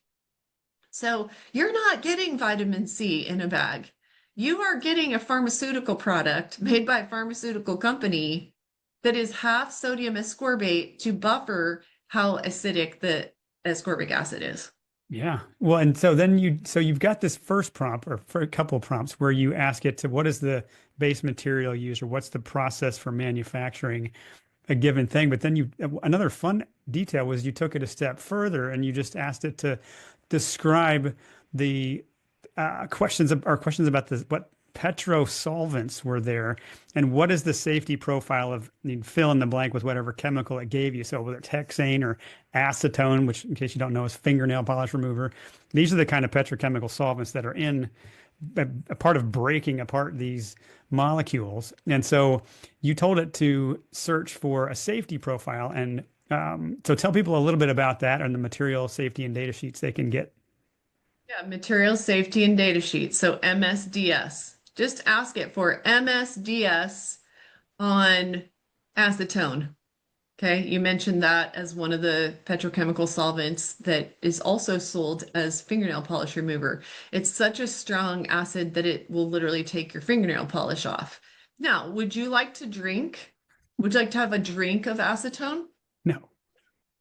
Speaker 1: So you're not getting vitamin C in a bag. You are getting a pharmaceutical product made by a pharmaceutical company that is half sodium ascorbate to buffer how acidic the ascorbic acid is.
Speaker 2: Yeah. Well, and so then you've got this first prompt or for a couple of prompts where you ask it to what is the base material used or what's the process for manufacturing a given thing. But then another fun detail was you took it a step further and you just asked it to describe the questions about what petrosolvents were there and what is the safety profile of, fill in the blank with whatever chemical it gave you. So whether it's hexane or acetone, which in case you don't know is fingernail polish remover. These are the kind of petrochemical solvents that are in a part of breaking apart these molecules. And so you told it to search for a safety profile. And so tell people a little bit about that and the material safety and data sheets they can get.
Speaker 1: Yeah, material safety and data sheet. So MSDS. Just ask it for MSDS on acetone. Okay, you mentioned that as one of the petrochemical solvents that is also sold as fingernail polish remover. It's such a strong acid that it will literally take your fingernail polish off. Now, would you like to drink? Would you like to have a drink of acetone?
Speaker 2: No.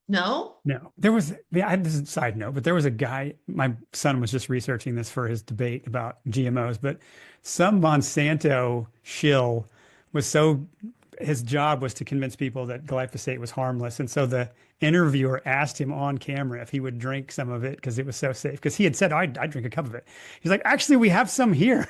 Speaker 1: No?
Speaker 2: No, there was, yeah, this is a side note, but there was a guy, my son was just researching this for his debate about GMOs, but some Monsanto shill was so, his job was to convince people that glyphosate was harmless. And so the interviewer asked him on camera if he would drink some of it because it was so safe. Because he had said, I'd drink a cup of it. He's like, actually, we have some here.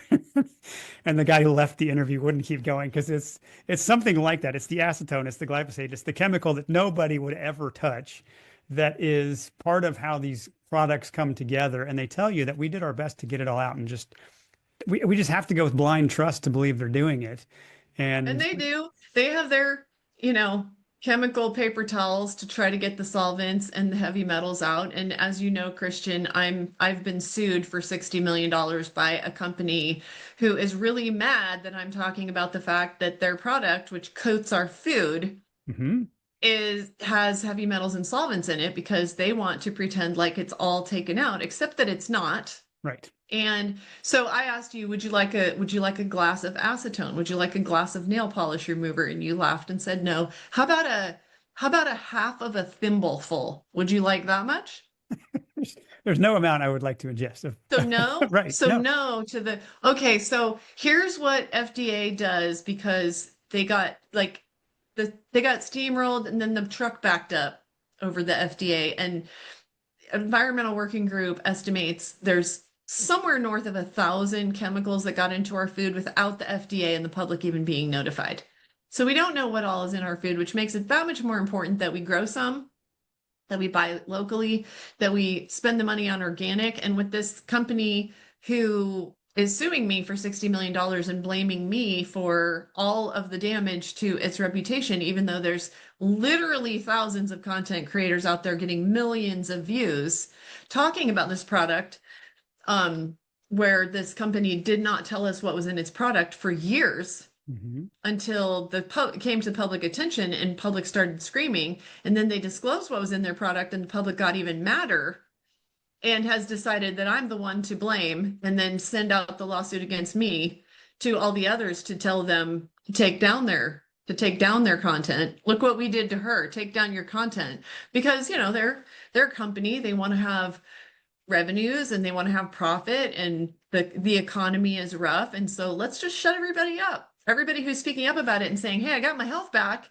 Speaker 2: And the guy who left the interview wouldn't keep going because it's something like that. It's the acetone, it's the glyphosate, it's the chemical that nobody would ever touch that is part of how these products come together. And they tell you that we did our best to get it all out in just we just have to go with blind trust to believe they're doing it.
Speaker 1: And
Speaker 2: And
Speaker 1: they do. They have their, you know, chemical paper towels to try to get the solvents and the heavy metals out. And as you know, Christian, I've been sued for $60 million by a company who is really mad that I'm talking about the fact that their product, which coats our food,
Speaker 2: mhm,
Speaker 1: has heavy metals and solvents in it because they want to pretend like it's all taken out, except that it's not.
Speaker 2: right.
Speaker 1: And so I asked you, would you like a glass of acetone? Would you like a glass of nail polish remover? And you laughed and said no. How about a half of a thimbleful? Would you like that much?
Speaker 2: There's no amount I would like to ingest of,
Speaker 1: So no.
Speaker 2: right.
Speaker 1: So
Speaker 2: No.
Speaker 1: no to the okay, so here's what FDA does because they got steamrolled and then the truck backed up over the FDA and Environmental Working Group estimates there's somewhere north of 1,000 chemicals that got into our food without the FDA and the public even being notified. So we don't know what all is in our food, which makes it that much more important that we grow some, that we buy locally, that we spend the money on organic. And with this company who is suing me for $60 million and blaming me for all of the damage to its reputation, even though there's literally thousands of content creators out there getting millions of views talking about this product, where this company did not tell us what was in its product for years
Speaker 2: Mhm.
Speaker 1: until came to public attention and public started screaming, and then they disclosed what was in their product and the public got even madder and has decided that I'm the one to blame and then send out the lawsuit against me to all the others to tell them to take down their content. Look what we did to her. Take down your content because, you know, they're a company, they want to have revenues and they want to have profit and the economy is rough and so let's just shut everybody up. Everybody who's speaking up about it and saying, hey, I got my health back,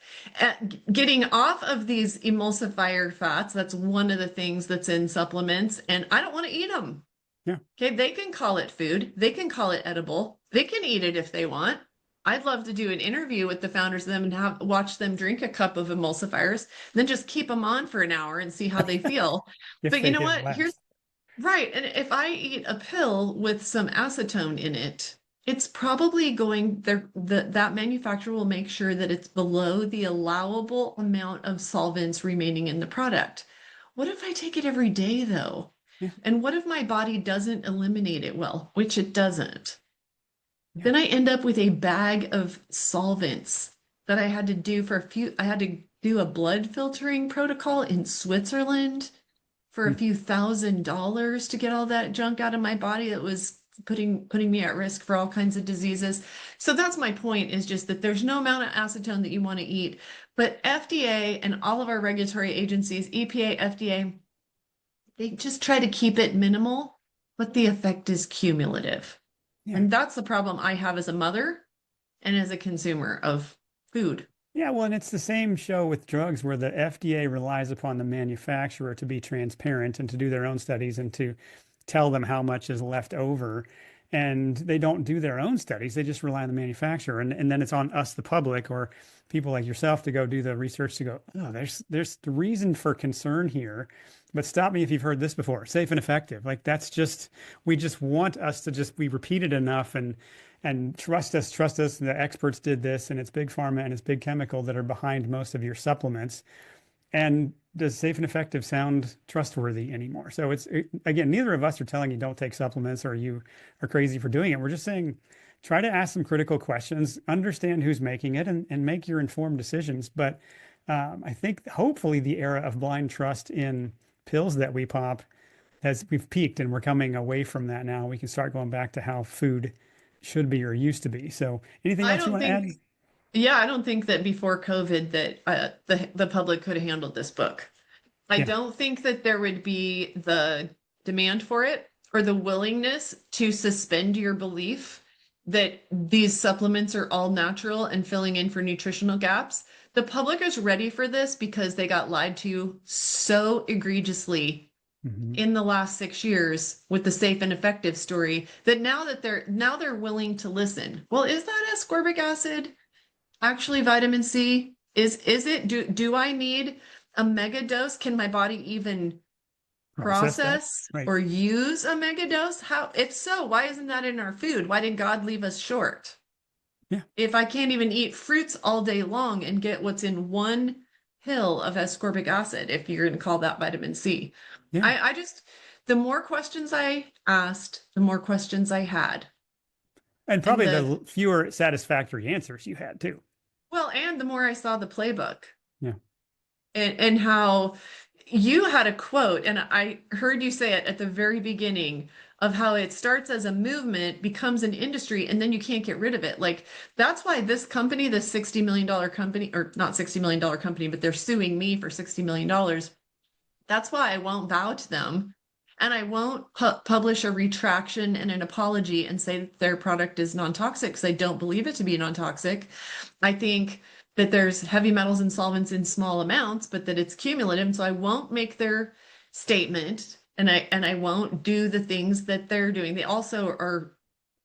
Speaker 1: getting off of these emulsifier fats. That's one of the things that's in supplements, and I don't want to eat them.
Speaker 2: Yeah.
Speaker 1: Okay, they can call it food. They can call it edible. They can eat it if they want. I'd love to do an interview with the founders of them and watch them drink a cup of emulsifiers, then just keep them on for an hour and see how they feel.
Speaker 2: If
Speaker 1: But you
Speaker 2: they
Speaker 1: know
Speaker 2: can
Speaker 1: what? Here's
Speaker 2: last.
Speaker 1: right. And if I eat a pill with some acetone in it, it's probably going there. That manufacturer will make sure that it's below the allowable amount of solvents remaining in the product. What if I take it every day, though?
Speaker 2: Yeah.
Speaker 1: And what if my body doesn't eliminate it well, which it doesn't?
Speaker 2: Yeah.
Speaker 1: Then I end up with a bag of solvents that I had to do I had to do a blood filtering protocol in Switzerland for a
Speaker 2: Mm.
Speaker 1: few $1,000s to get all that junk out of my body that was putting me at risk for all kinds of diseases. So that's my point is just that there's no amount of acetone that you want to eat, but FDA and all of our regulatory agencies, EPA, FDA, they just try to keep it minimal, but the effect is cumulative.
Speaker 2: Yeah.
Speaker 1: And that's the problem I have as a mother and as a consumer of food.
Speaker 2: Yeah, well, and it's the same show with drugs where the FDA relies upon the manufacturer to be transparent and to do their own studies and to tell them how much is left over. And they don't do their own studies. They just rely on the manufacturer. And then it's on us, the public, or people like yourself to go do the research to go, oh, there's the reason for concern here. But stop me if you've heard this before. Safe and effective. Like that's just, we just want us to just be repeated enough and trust us. The experts did this, and it's big pharma and it's big chemical that are behind most of your supplements. And does safe and effective sound trustworthy anymore? So again, neither of us are telling you don't take supplements or you are crazy for doing it. We're just saying try to ask some critical questions, understand who's making it, and make your informed decisions. But I think hopefully the era of blind trust in pills that we pop we've peaked and we're coming away from that now. We can start going back to how food should be or used to be. So anything
Speaker 1: I
Speaker 2: else you
Speaker 1: don't
Speaker 2: want to
Speaker 1: think
Speaker 2: add?
Speaker 1: Yeah, I don't think that before COVID that the public could have handled this book. I
Speaker 2: Yeah.
Speaker 1: don't think that there would be the demand for it or the willingness to suspend your belief that these supplements are all natural and filling in for nutritional gaps. The public is ready for this because they got lied to so egregiously
Speaker 2: Mhm.
Speaker 1: in the last 6 years with the safe and effective story that now they're willing to listen. Well, is that ascorbic acid actually vitamin C? Is it do I need a mega dose? Can my body even
Speaker 2: Process that.
Speaker 1: process
Speaker 2: Right.
Speaker 1: or use a megadose? How, if so, why isn't that in our food? Why did God leave us short?
Speaker 2: Yeah.
Speaker 1: If I can't even eat fruits all day long and get what's in one pill of ascorbic acid, if you're going to call that vitamin C,
Speaker 2: Yeah.
Speaker 1: I just, the more questions I asked, the more questions I had.
Speaker 2: And
Speaker 1: And
Speaker 2: probably the fewer satisfactory answers you had too.
Speaker 1: well, and the more I saw the playbook
Speaker 2: Yeah.
Speaker 1: and how you had a quote, and I heard you say it at the very beginning of how it starts as a movement, becomes an industry, and then you can't get rid of it. Like that's why this company, this $60 million company, or not $60 million company, but they're suing me for $60 million. That's why I won't bow to them. And I won't publish a retraction and an apology and say that their product is non-toxic because I don't believe it to be non-toxic. I think that there's heavy metals and solvents in small amounts, but that it's cumulative. So I won't make their statement and I won't do the things that they're doing. They also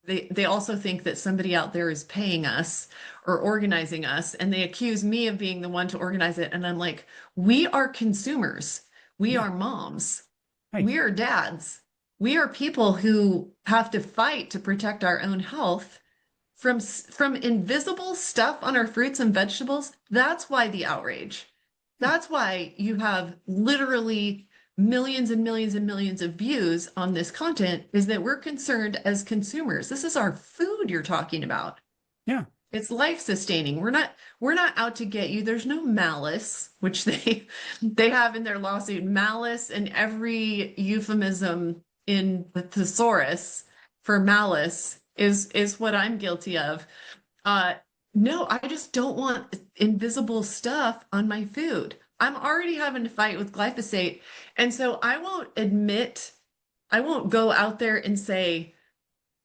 Speaker 1: think that somebody out there is paying us or organizing us, and they accuse me of being the one to organize it. And I'm like, we are consumers. We
Speaker 2: Yeah.
Speaker 1: are moms.
Speaker 2: Right.
Speaker 1: We are dads. We are people who have to fight to protect our own health from invisible stuff on our fruits and vegetables. That's why the outrage.
Speaker 2: Yeah.
Speaker 1: That's why you have literally millions and millions and millions of views on this content, is that we're concerned as consumers. This is our food you're talking about.
Speaker 2: Yeah.
Speaker 1: It's life sustaining. We're not out to get you. There's no malice, which they have in their lawsuit, malice and every euphemism in the thesaurus for malice is what I'm guilty of. Uh no, I just don't want invisible stuff on my food. I'm already having to fight with glyphosate. And so I won't go out there and say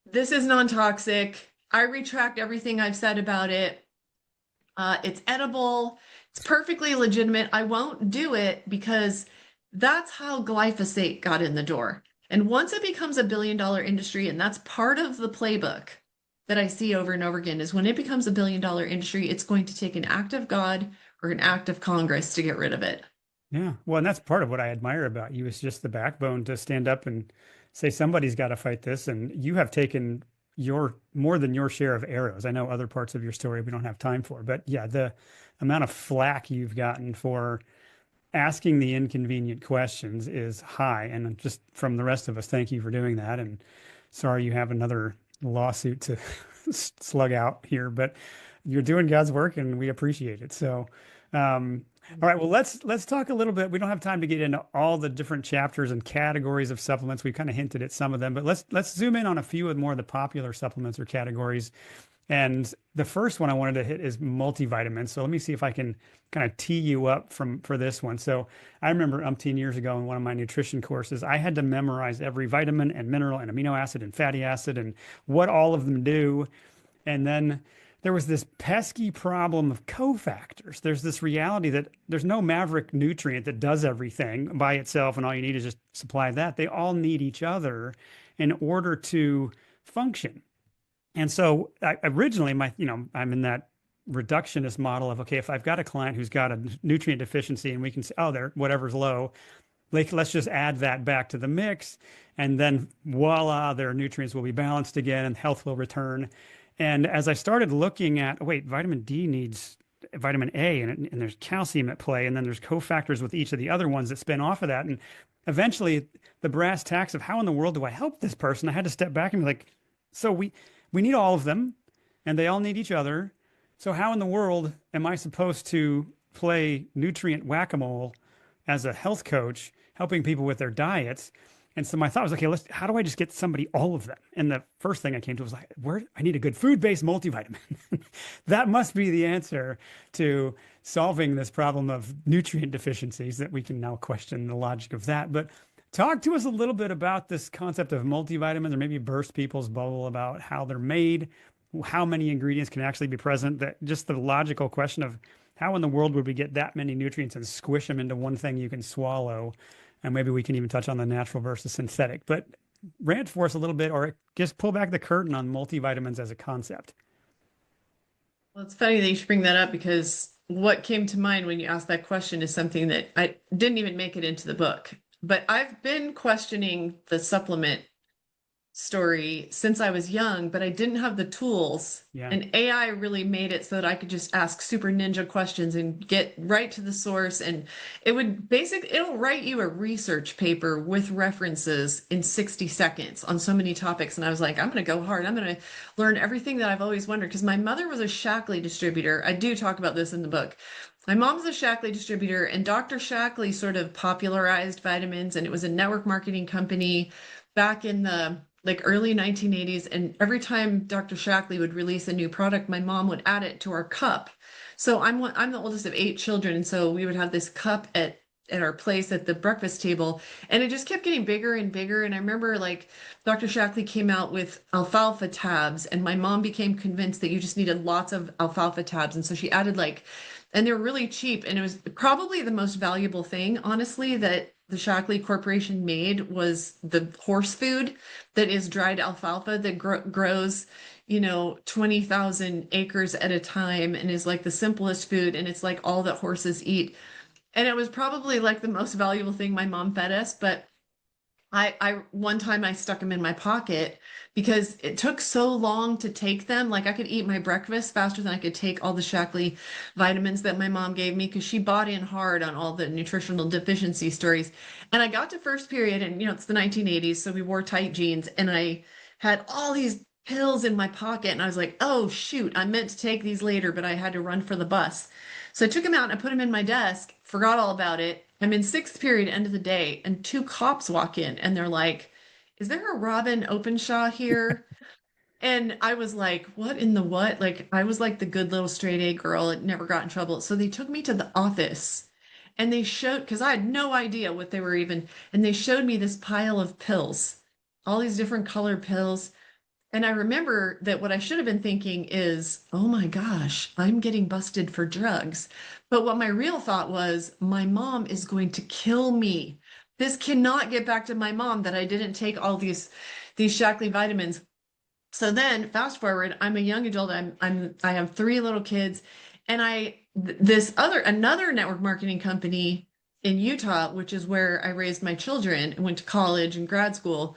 Speaker 1: this is non-toxic. I retract everything I've said about it. It's edible. It's perfectly legitimate. I won't do it because that's how glyphosate got in the door. And once it becomes a $1 billion industry, and that's part of the playbook that I see over and over again, is when it becomes a $1 billion industry, it's going to take an act of God or an act of Congress to get rid of it.
Speaker 2: Yeah. Well, and that's part of what I admire about you is just the backbone to stand up and say somebody's got to fight this. And you have taken your more than your share of arrows. I know other parts of your story we don't have time for, but yeah, the amount of flack you've gotten for asking the inconvenient questions is high. And just from the rest of us, thank you for doing that. And sorry you have another lawsuit to slug out here, but you're doing God's work and we appreciate it. So, all right, well, let's talk a little bit. We don't have time to get into all the different chapters and categories of supplements. We kind of hinted at some of them, but let's zoom in on a few of more of the popular supplements or categories. And the first one I wanted to hit is multivitamins. So let me see if I can kind of tee you up for this one. So I remember umpteen years ago in one of my nutrition courses, I had to memorize every vitamin and mineral and amino acid and fatty acid and what all of them do. And then there was this pesky problem of cofactors. There's this reality that there's no maverick nutrient that does everything by itself, and all you need is just supply that. They all need each other in order to function. And so originally, I'm in that reductionist model of, okay, if I've got a client who's got a nutrient deficiency and we can say, oh, there, whatever's low, like let's just add that back to the mix, and then voila, their nutrients will be balanced again and health will return. And as I started looking at, oh, wait, vitamin D needs vitamin A, and there's calcium at play, and then there's cofactors with each of the other ones that spin off of that. And eventually, the brass tacks of how in the world do I help this person? I had to step back and be like, so we need all of them, and they all need each other. So how in the world am I supposed to play nutrient whack-a-mole as a health coach, helping people with their diets? And so my thought was, okay, how do I just get somebody all of them? And the first thing I came to was like, I need a good food-based multivitamin. That must be the answer to solving this problem of nutrient deficiencies that we can now question the logic of that. But talk to us a little bit about this concept of multivitamins, or maybe burst people's bubble about how they're made, how many ingredients can actually be present, that just the logical question of how in the world would we get that many nutrients and squish them into one thing you can swallow? And maybe we can even touch on the natural versus synthetic, but rant for us a little bit, or just pull back the curtain on multivitamins as a concept.
Speaker 1: Well, it's funny that you should bring that up because what came to mind when you asked that question is something that I didn't even make it into the book. But I've been questioning the supplement story since I was young, but I didn't have the tools.
Speaker 2: Yeah.
Speaker 1: And AI really made it so that I could just ask super ninja questions and get right to the source. And it'll write you a research paper with references in 60 seconds on so many topics. And I was like, I'm going to go hard. I'm going to learn everything that I've always wondered because my mother was a Shackley distributor. I do talk about this in the book. My mom's a Shackley distributor, and Dr. Shackley sort of popularized vitamins, and it was a network marketing company back in the like early 1980s. And every time Dr. Shackley would release a new product, my mom would add it to our cup. So I'm the oldest of 8 children, and so we would have this cup at our place at the breakfast table, and it just kept getting bigger and bigger. And I remember like Dr. Shackley came out with alfalfa tabs, and my mom became convinced that you just needed lots of alfalfa tabs, and so she added like, and they're really cheap, and it was probably the most valuable thing, honestly, that the Shackley Corporation made was the horse food that is dried alfalfa that grows, 20,000 acres at a time and is like the simplest food. And it's like all that horses eat. And it was probably like the most valuable thing my mom fed us. But I one time I stuck them in my pocket because it took so long to take them. Like I could eat my breakfast faster than I could take all the Shackley vitamins that my mom gave me because she bought in hard on all the nutritional deficiency stories. And I got to first period, and it's the 1980s, so we wore tight jeans, and I had all these pills in my pocket, and I was like, oh shoot, I meant to take these later, but I had to run for the bus. So I took them out and I put them in my desk, forgot all about it. I'm in sixth period, end of the day, and two cops walk in and they're like, is there a Robyn Openshaw here? And I was like, what in the what? Like, I was like the good little straight A girl that never got in trouble. So they took me to the office and they showed, because I had no idea what they were even, and they showed me this pile of pills, all these different colored pills. And I remember that what I should have been thinking is, oh my gosh, I'm getting busted for drugs. But what my real thought was, my mom is going to kill me. This cannot get back to my mom that I didn't take all these Shackley vitamins. So then fast forward, I'm a young adult. I have 3 little kids, and another network marketing company in Utah, which is where I raised my children and went to college and grad school.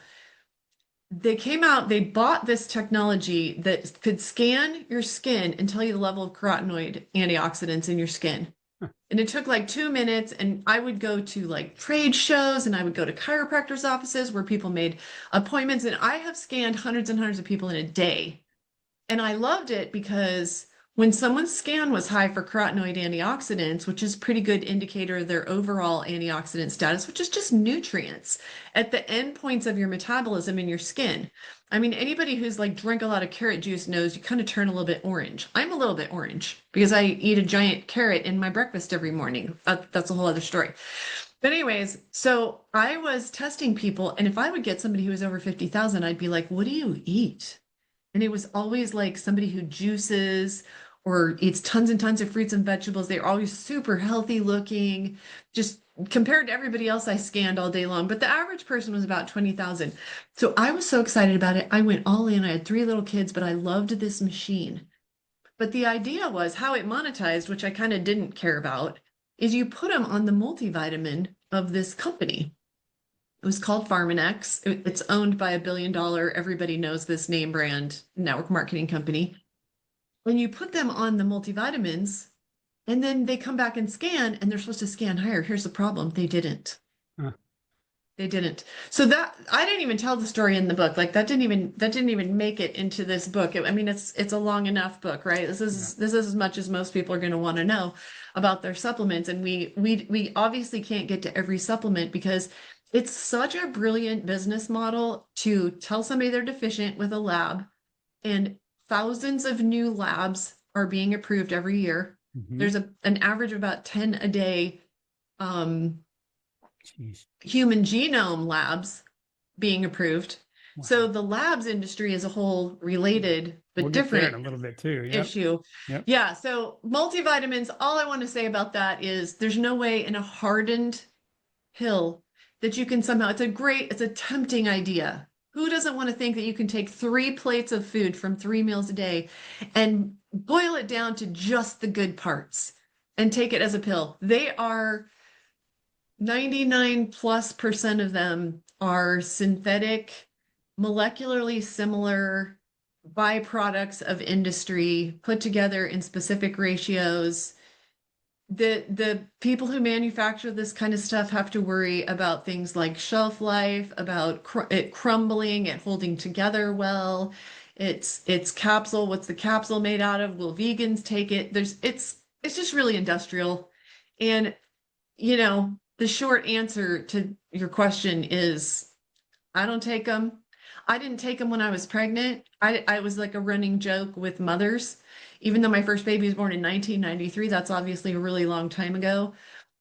Speaker 1: They came out, they bought this technology that could scan your skin and tell you the level of carotenoid antioxidants in your skin. And it took like 2 minutes, and I would go to like trade shows and I would go to chiropractors' offices where people made appointments. And I have scanned hundreds and hundreds of people in a day. And I loved it because when someone's scan was high for carotenoid antioxidants, which is a pretty good indicator of their overall antioxidant status, which is just nutrients at the end points of your metabolism in your skin. I mean, anybody who's like drank a lot of carrot juice knows you kind of turn a little bit orange. I'm a little bit orange because I eat a giant carrot in my breakfast every morning. That's a whole other story. But anyways, so I was testing people, and if I would get somebody who was over 50,000, I'd be like, what do you eat? And it was always like somebody who juices or eats tons and tons of fruits and vegetables. They're always super healthy looking, just compared to everybody else I scanned all day long. But the average person was about 20,000. So I was so excited about it. I went all in. I had 3 little kids, but I loved this machine. But the idea was how it monetized, which I kind of didn't care about, is you put them on the multivitamin of this company. It was called Pharmanex. It's owned by $1 billion, everybody knows this name brand network marketing company. When you put them on the multivitamins, and then they come back and scan, and they're supposed to scan higher. Here's the problem. They didn't.
Speaker 2: Huh.
Speaker 1: They didn't. So that I didn't even tell the story in the book. Like that didn't even make it into this book. I mean, it's a long enough book, right? This is as much as most people are going to want to know about their supplements. And we obviously can't get to every supplement because it's such a brilliant business model to tell somebody they're deficient with a lab, and thousands of new labs are being approved every year.
Speaker 2: Mm-hmm.
Speaker 1: There's an average of about 10 a day
Speaker 2: Jeez.
Speaker 1: human genome labs being approved.
Speaker 2: Wow.
Speaker 1: So the labs industry as a whole related but
Speaker 2: We'll get there
Speaker 1: different
Speaker 2: in a little bit too. Yep.
Speaker 1: issue.
Speaker 2: Yep.
Speaker 1: Yeah. So multivitamins, all I want to say about that is there's no way in a hardened pill that you can somehow, it's a tempting idea. Who doesn't want to think that you can take 3 plates of food from 3 meals a day and boil it down to just the good parts and take it as a pill? They are 99+% of them are synthetic, molecularly similar byproducts of industry put together in specific ratios. The people who manufacture this kind of stuff have to worry about things like shelf life, about it crumbling, it holding together well. It's capsule. What's the capsule made out of? Will vegans take it? It's just really industrial. And the short answer to your question is I don't take them. I didn't take them when I was pregnant. I was like a running joke with mothers. Even though my first baby was born in 1993, that's obviously a really long time ago.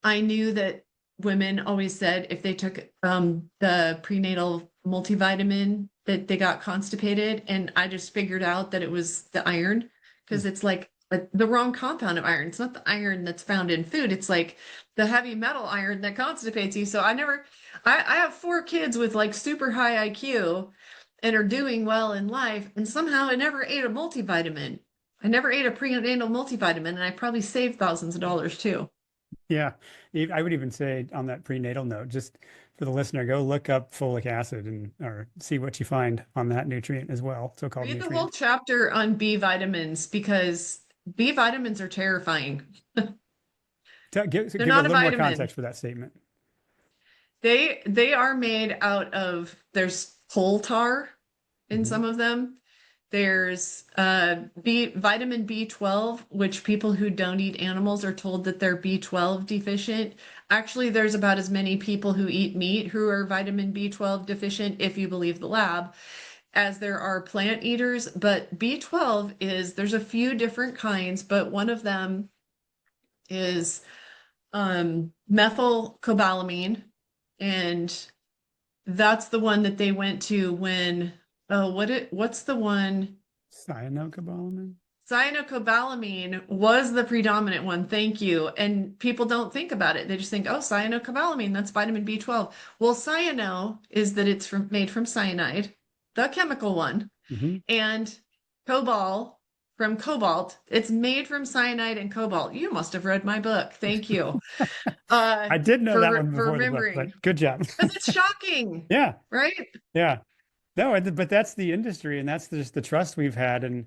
Speaker 1: I knew that women always said if they took the prenatal multivitamin that they got constipated, and I just figured out that it was the iron because it's like the wrong compound of iron. It's not the iron that's found in food. It's like the heavy metal iron that constipates you. So I have 4 kids with like super high IQ and are doing well in life. And somehow I never ate a multivitamin. I never ate a prenatal multivitamin, and I probably saved thousands of dollars too.
Speaker 2: Yeah. I would even say on that prenatal note, just for the listener, go look up folic acid and or see what you find on that nutrient as well, so-called
Speaker 1: Read the whole
Speaker 2: nutrient.
Speaker 1: chapter on B vitamins because B vitamins are terrifying. They're
Speaker 2: Give a
Speaker 1: not a
Speaker 2: little more
Speaker 1: vitamin.
Speaker 2: context for that statement.
Speaker 1: They are made out of there's coal tar in
Speaker 2: Hmm.
Speaker 1: some of them. There's vitamin B12, which people who don't eat animals are told that they're B12 deficient. Actually, there's about as many people who eat meat who are vitamin B12 deficient, if you believe the lab, as there are plant eaters. But B12 there's a few different kinds, but one of them is methylcobalamin, and that's the one that they went to when what's the one?
Speaker 2: Cyanocobalamin.
Speaker 1: Cyanocobalamin was the predominant one. Thank you. And people don't think about it. They just think, oh, cyanocobalamin, that's vitamin B12. Well, cyano is that it's made from cyanide, the chemical one,
Speaker 2: Hmm.
Speaker 1: and cobalt from cobalt. It's made from cyanide and cobalt. You must have read my book. Thank you.
Speaker 2: I did know that one
Speaker 1: For
Speaker 2: before the book,
Speaker 1: remembering.
Speaker 2: but good job.
Speaker 1: Because it's shocking,
Speaker 2: Yeah.
Speaker 1: right?
Speaker 2: Yeah. No, but that's the industry, and that's just the trust we've had. And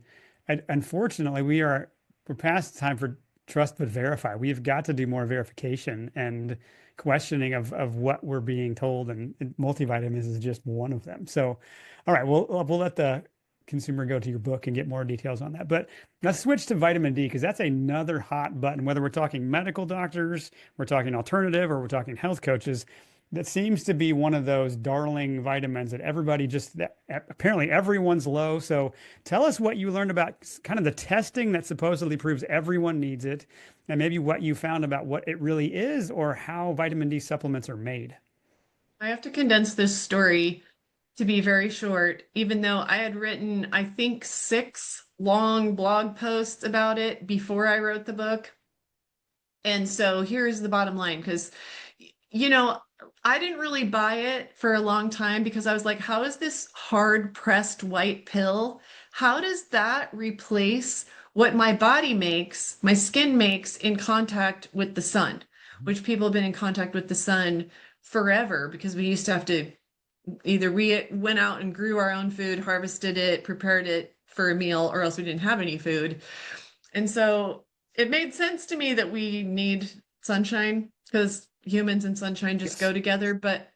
Speaker 2: unfortunately, we're past time for trust but verify. We've got to do more verification and questioning of what we're being told, and multivitamins is just one of them. So, all right, we'll let the consumer go to your book and get more details on that. But let's switch to vitamin D because that's another hot button. Whether we're talking medical doctors, we're talking alternative, or we're talking health coaches, that seems to be one of those darling vitamins that everybody just apparently everyone's low. So tell us what you learned about kind of the testing that supposedly proves everyone needs it, and maybe what you found about what it really is or how vitamin D supplements are made.
Speaker 1: I have to condense this story to be very short, even though I had written, I think, 6 long blog posts about it before I wrote the book. And so here's the bottom line, because, you know, I didn't really buy it for a long time because I was like, how is this hard pressed white pill? How does that replace what my body makes, my skin makes in contact with the sun, which people have been in contact with the sun forever because we used to have to either we went out and grew our own food, harvested it, prepared it for a meal, or else we didn't have any food. And so it made sense to me that we need sunshine because humans and sunshine just
Speaker 2: Yes.
Speaker 1: go together. But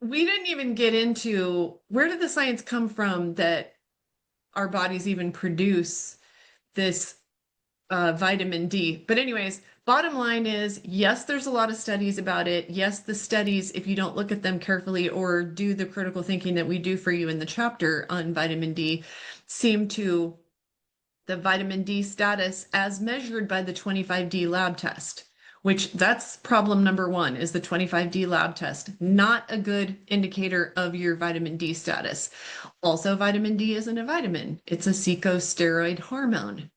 Speaker 1: we didn't even get into where did the science come from that our bodies even produce this vitamin D. But anyways, bottom line is, yes, there's a lot of studies about it. Yes, the studies, if you don't look at them carefully or do the critical thinking that we do for you in the chapter on vitamin D, seem to the vitamin D status as measured by the 25D lab test, which that's problem number one is the 25D lab test, not a good indicator of your vitamin D status. Also, vitamin D isn't a vitamin. It's a corticosteroid hormone.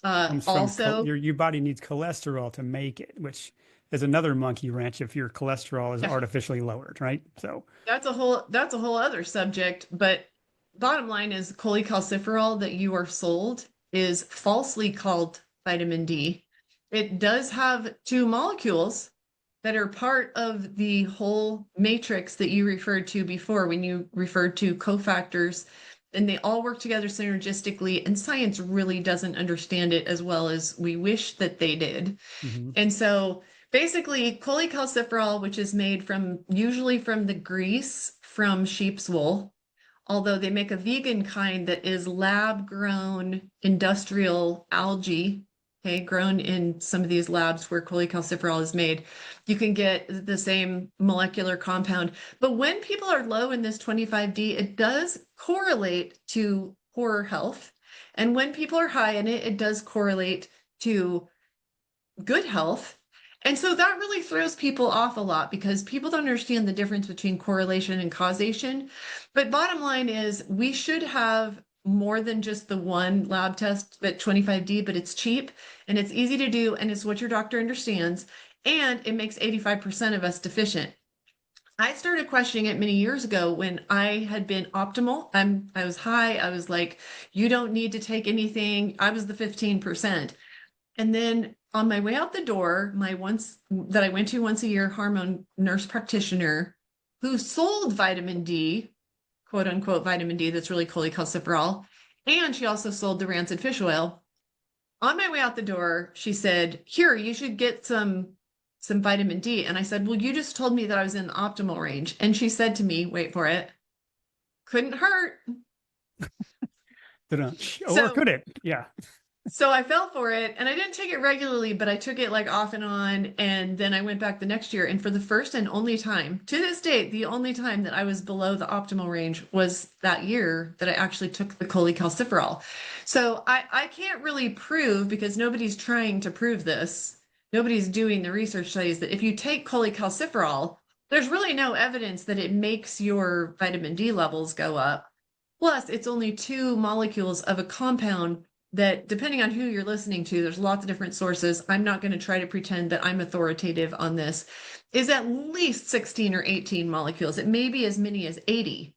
Speaker 2: Comes from
Speaker 1: Also,
Speaker 2: your body needs cholesterol to make it, which is another monkey wrench if your cholesterol is
Speaker 1: yeah,
Speaker 2: artificially lowered, right? So,
Speaker 1: that's a whole other subject, but bottom line is cholecalciferol that you are sold is falsely called vitamin D. It does have 2 molecules, that are part of the whole matrix that you referred to before when you referred to cofactors, and they all work together synergistically, and science really doesn't understand it as well as we wish that they did.
Speaker 2: Hmm.
Speaker 1: And so basically cholecalciferol, which is made from usually from the grease from sheep's wool, although they make a vegan kind that is lab grown industrial algae, okay, grown in some of these labs where cholecalciferol is made. You can get the same molecular compound. But when people are low in this 25D, it does correlate to poorer health. And when people are high in it, it does correlate to good health. And so that really throws people off a lot because people don't understand the difference between correlation and causation. But bottom line is we should have more than just the one lab test at 25D, but it's cheap and it's easy to do and it's what your doctor understands. And it makes 85% of us deficient. I started questioning it many years ago when I had been optimal. I was high. I was like, you don't need to take anything. I was the 15%. And then on my way out the door, my once that I went to once a year hormone nurse practitioner who sold vitamin D, quote unquote vitamin D, that's really cholecalciferol, and she also sold the rancid fish oil. On my way out the door, she said, "Here, you should get some vitamin D." And I said, "Well, you just told me that I was in the optimal range." And she said to me, wait for it, "Couldn't hurt."
Speaker 2: Or
Speaker 1: So
Speaker 2: could it? Yeah.
Speaker 1: So I fell for it and I didn't take it regularly, but I took it like off and on. And then I went back the next year. And for the first and only time, to this date, the only time that I was below the optimal range was that year that I actually took the cholecalciferol. So I can't really prove because nobody's trying to prove this. Nobody's doing the research studies that if you take cholecalciferol, there's really no evidence that it makes your vitamin D levels go up. Plus, it's only two molecules of a compound that, depending on who you're listening to, there's lots of different sources. I'm not going to try to pretend that I'm authoritative on this, is at least 16 or 18 molecules. It may be as many as 80.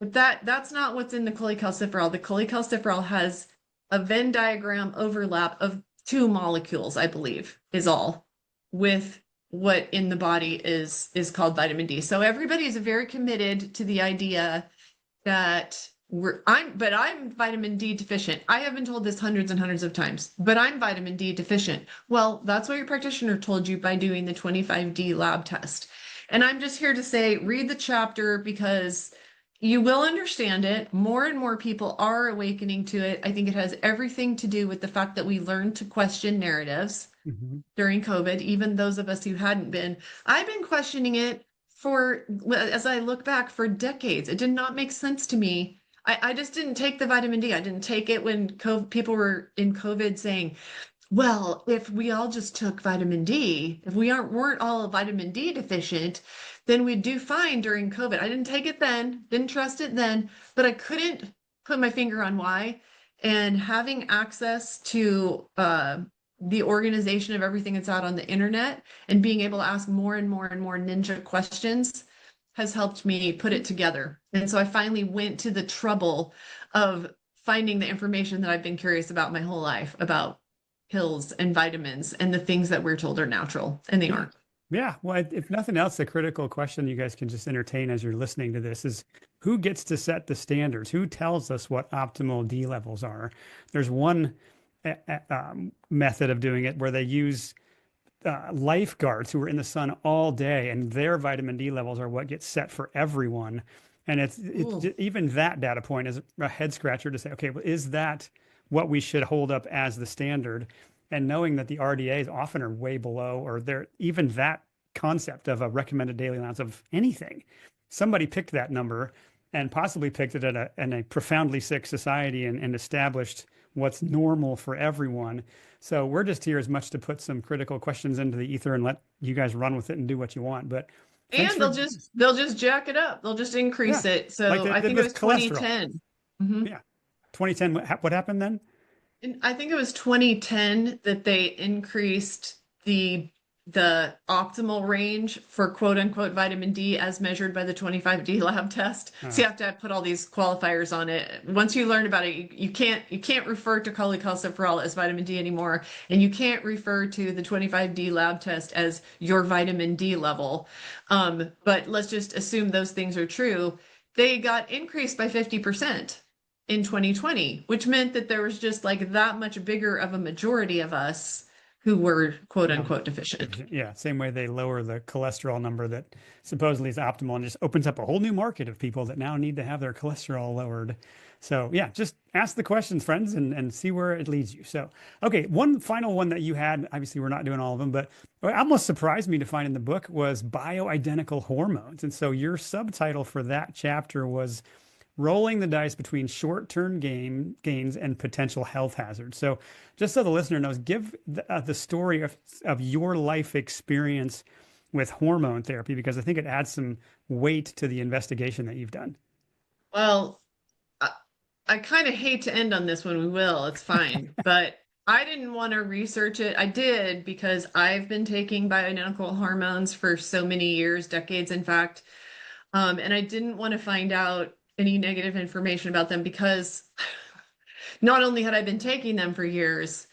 Speaker 1: But that's not what's in the cholecalciferol. The cholecalciferol has a Venn diagram overlap of two molecules, I believe, is all, with what in the body is called vitamin D. So everybody is very committed to the idea that I'm vitamin D deficient. I have been told this hundreds and hundreds of times, but I'm vitamin D deficient. Well, that's what your practitioner told you by doing the 25D lab test. And I'm just here to say, read the chapter because you will understand it. More and more people are awakening to it. I think it has everything to do with the fact that we learned to question narratives
Speaker 2: Hmm.
Speaker 1: during COVID, even those of us who hadn't been. I've been questioning it for, as I look back, for decades. It did not make sense to me. I just didn't take the vitamin D. I didn't take it when people were in COVID saying, well, if we all just took vitamin D, if we weren't all vitamin D deficient, then we'd do fine during COVID. I didn't take it then, didn't trust it then, but I couldn't put my finger on why. And having access to the organization of everything that's out on the internet and being able to ask more and more and more ninja questions has helped me put it together. And so I finally went to the trouble of finding the information that I've been curious about my whole life about pills and vitamins and the things that we're told are natural and they
Speaker 2: Yeah.
Speaker 1: aren't.
Speaker 2: Yeah. Well, if nothing else, the critical question you guys can just entertain as you're listening to this is who gets to set the standards? Who tells us what optimal D levels are? There's one method of doing it where they use lifeguards who are in the sun all day, and their vitamin D levels are what gets set for everyone. And it's
Speaker 1: Ooh.
Speaker 2: even that data point is a head scratcher to say, okay, well, is that what we should hold up as the standard? And knowing that the RDAs often are way below, or they're even that concept of a recommended daily allowance of anything. Somebody picked that number and possibly picked it at in a profoundly sick society and established what's normal for everyone. So we're just here as much to put some critical questions into the ether and let you guys run with it and do what you want. But thanks
Speaker 1: And
Speaker 2: for,
Speaker 1: they'll just jack it up. They'll just
Speaker 2: yeah,
Speaker 1: increase it.
Speaker 2: like
Speaker 1: So
Speaker 2: they
Speaker 1: I
Speaker 2: did
Speaker 1: think it
Speaker 2: with
Speaker 1: was
Speaker 2: cholesterol.
Speaker 1: 2010. Mhm.
Speaker 2: Yeah. 2010, what happened then?
Speaker 1: And I think it was 2010 that they increased the the optimal range for quote unquote vitamin D as measured by the 25D lab test. So
Speaker 2: Uh,
Speaker 1: you have to put all these qualifiers on it. Once you learn about it, you can't refer to cholecalciferol as vitamin D anymore, and you can't refer to the 25D lab test as your vitamin D level. But let's just assume those things are true. They got increased by 50% in 2020, which meant that there was just like that much bigger of a majority of us who were quote
Speaker 2: yeah.
Speaker 1: unquote deficient.
Speaker 2: Yeah, same way they lower the cholesterol number that supposedly is optimal and just opens up a whole new market of people that now need to have their cholesterol lowered. So yeah, just ask the questions, friends, and see where it leads you. So, okay, one final one that you had, obviously we're not doing all of them, but what almost surprised me to find in the book was bioidentical hormones. And so your subtitle for that chapter was rolling the dice between short-term gains and potential health hazards. So, just so the listener knows, give the story of your life experience with hormone therapy because I think it adds some weight to the investigation that you've done.
Speaker 1: Well, I kind of hate to end on this one. We will, it's fine. But I didn't want to research it. I did because I've been taking bioidentical hormones for so many years, decades, in fact. And I didn't want to find out any negative information about them because not only had I been taking them for years,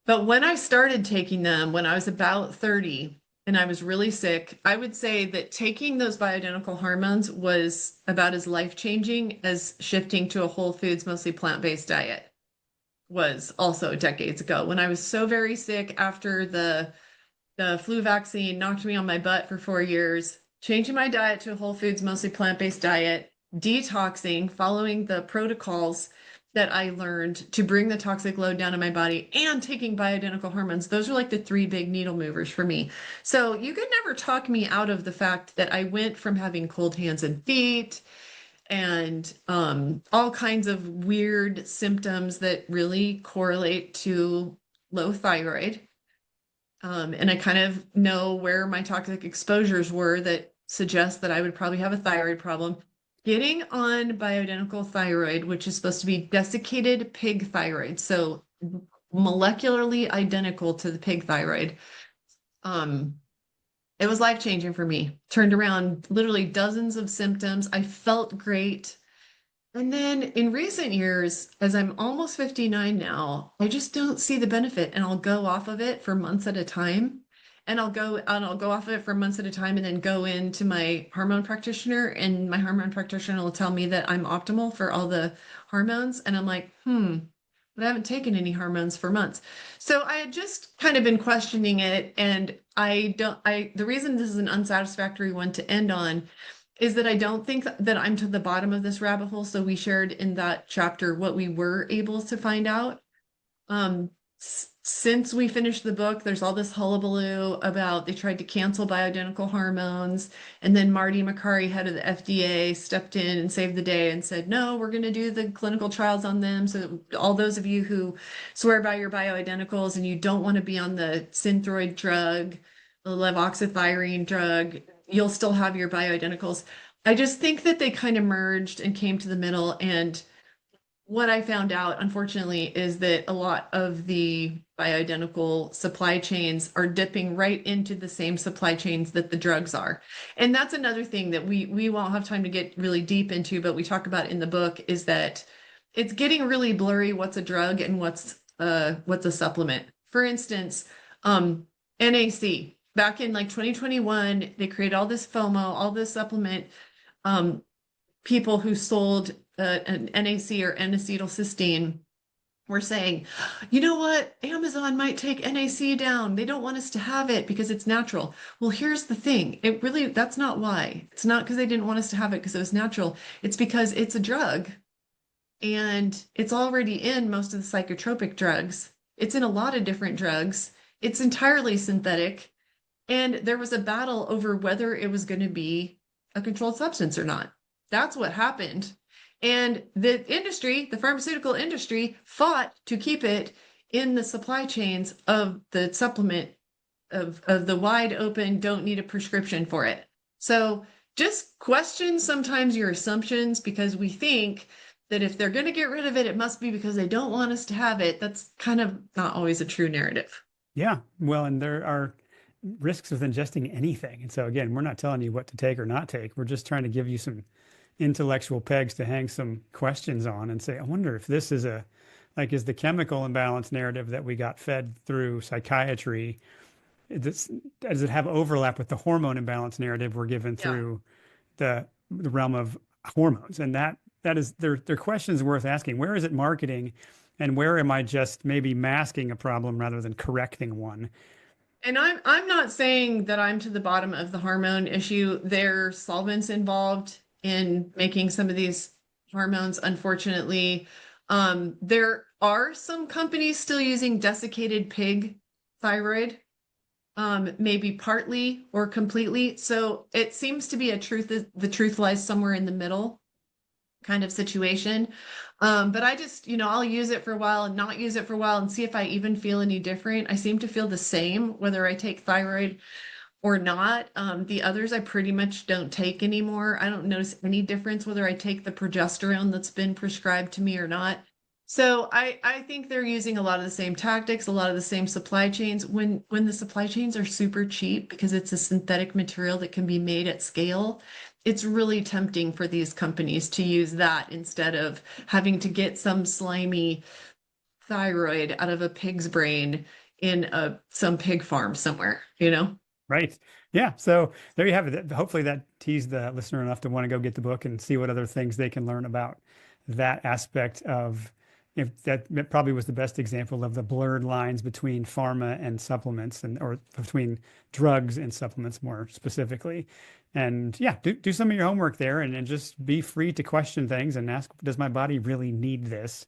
Speaker 1: but when I started taking them when I was about 30 and I was really sick, I would say that taking those bioidentical hormones was about as life-changing as shifting to a whole foods, mostly plant-based diet was also decades ago. When I was so very sick after the flu vaccine knocked me on my butt for 4 years, changing my diet to a whole foods, mostly plant-based diet, detoxing, following the protocols that I learned to bring the toxic load down in my body and taking bioidentical hormones. Those are like the three big needle movers for me. So you could never talk me out of the fact that I went from having cold hands and feet and all kinds of weird symptoms that really correlate to low thyroid. And I kind of know where my toxic exposures were that suggest that I would probably have a thyroid problem. Getting on bioidentical thyroid, which is supposed to be desiccated pig thyroid, so molecularly identical to the pig thyroid. Um, it was life changing for me. Turned around literally dozens of symptoms. I felt great. And then in recent years, as I'm almost 59 now, I just don't see the benefit and I'll go off of it for months at a time. And I'll go off of it for months at a time and then go into my hormone practitioner and my hormone practitioner will tell me that I'm optimal for all the hormones. And I'm like, but I haven't taken any hormones for months. So I had just kind of been questioning it. And the reason this is an unsatisfactory one to end on is that I don't think that I'm to the bottom of this rabbit hole. So we shared in that chapter what we were able to find out. Um, since we finished the book, there's all this hullabaloo about they tried to cancel bioidentical hormones. And then Marty Makary, head of the FDA, stepped in and saved the day and said, no, we're going to do the clinical trials on them. So all those of you who swear by your bioidenticals and you don't want to be on the Synthroid drug, the levoxythyrene drug, you'll still have your bioidenticals. I just think that they kind of merged and came to the middle. And what I found out, unfortunately, is that a lot of the bioidentical supply chains are dipping right into the same supply chains that the drugs are. And that's another thing that we won't have time to get really deep into, but we talk about in the book is that it's getting really blurry what's a drug and what's a supplement. For instance, NAC. Back in like 2021, they created all this FOMO, all this supplement. People who sold an NAC or N-acetylcysteine were saying, you know what? Amazon might take NAC down. They don't want us to have it because it's natural. Well, here's the thing. That's not why. It's not because they didn't want us to have it because it was natural. It's because it's a drug and it's already in most of the psychotropic drugs. It's in a lot of different drugs. It's entirely synthetic. And there was a battle over whether it was going to be a controlled substance or not. That's what happened. And the industry, the pharmaceutical industry, fought to keep it in the supply chains of the supplement of the wide open, don't need a prescription for it. So just question sometimes your assumptions because we think that if they're going to get rid of it, it must be because they don't want us to have it. That's kind of not always a true narrative.
Speaker 2: Yeah, well, and there are risks with ingesting anything. And so again, we're not telling you what to take or not take. We're just trying to give you some intellectual pegs to hang some questions on and say, I wonder if this is is the chemical imbalance narrative that we got fed through psychiatry, does it have overlap with the hormone imbalance narrative we're given
Speaker 1: Yeah.
Speaker 2: through the realm of hormones? And that is they're questions worth asking. Where is it marketing, and where am I just maybe masking a problem rather than correcting one?
Speaker 1: And I'm not saying that I'm to the bottom of the hormone issue. There's solvents involved in making some of these hormones, unfortunately. There are some companies still using desiccated pig thyroid, maybe partly or completely. So it seems to be the truth lies somewhere in the middle kind of situation. But I just, I'll use it for a while and not use it for a while and see if I even feel any different. I seem to feel the same whether I take thyroid or not. The others I pretty much don't take anymore. I don't notice any difference whether I take the progesterone that's been prescribed to me or not. So I think they're using a lot of the same tactics, a lot of the same supply chains. When the supply chains are super cheap because it's a synthetic material that can be made at scale, it's really tempting for these companies to use that instead of having to get some slimy thyroid out of a pig's brain in some pig farm somewhere, you know?
Speaker 2: Right. Yeah. So there you have it. Hopefully that teased the listener enough to want to go get the book and see what other things they can learn about that aspect of, if that probably was the best example of the blurred lines between pharma and supplements, and or between drugs and supplements more specifically. And yeah, do some of your homework there, and just be free to question things and ask, does my body really need this?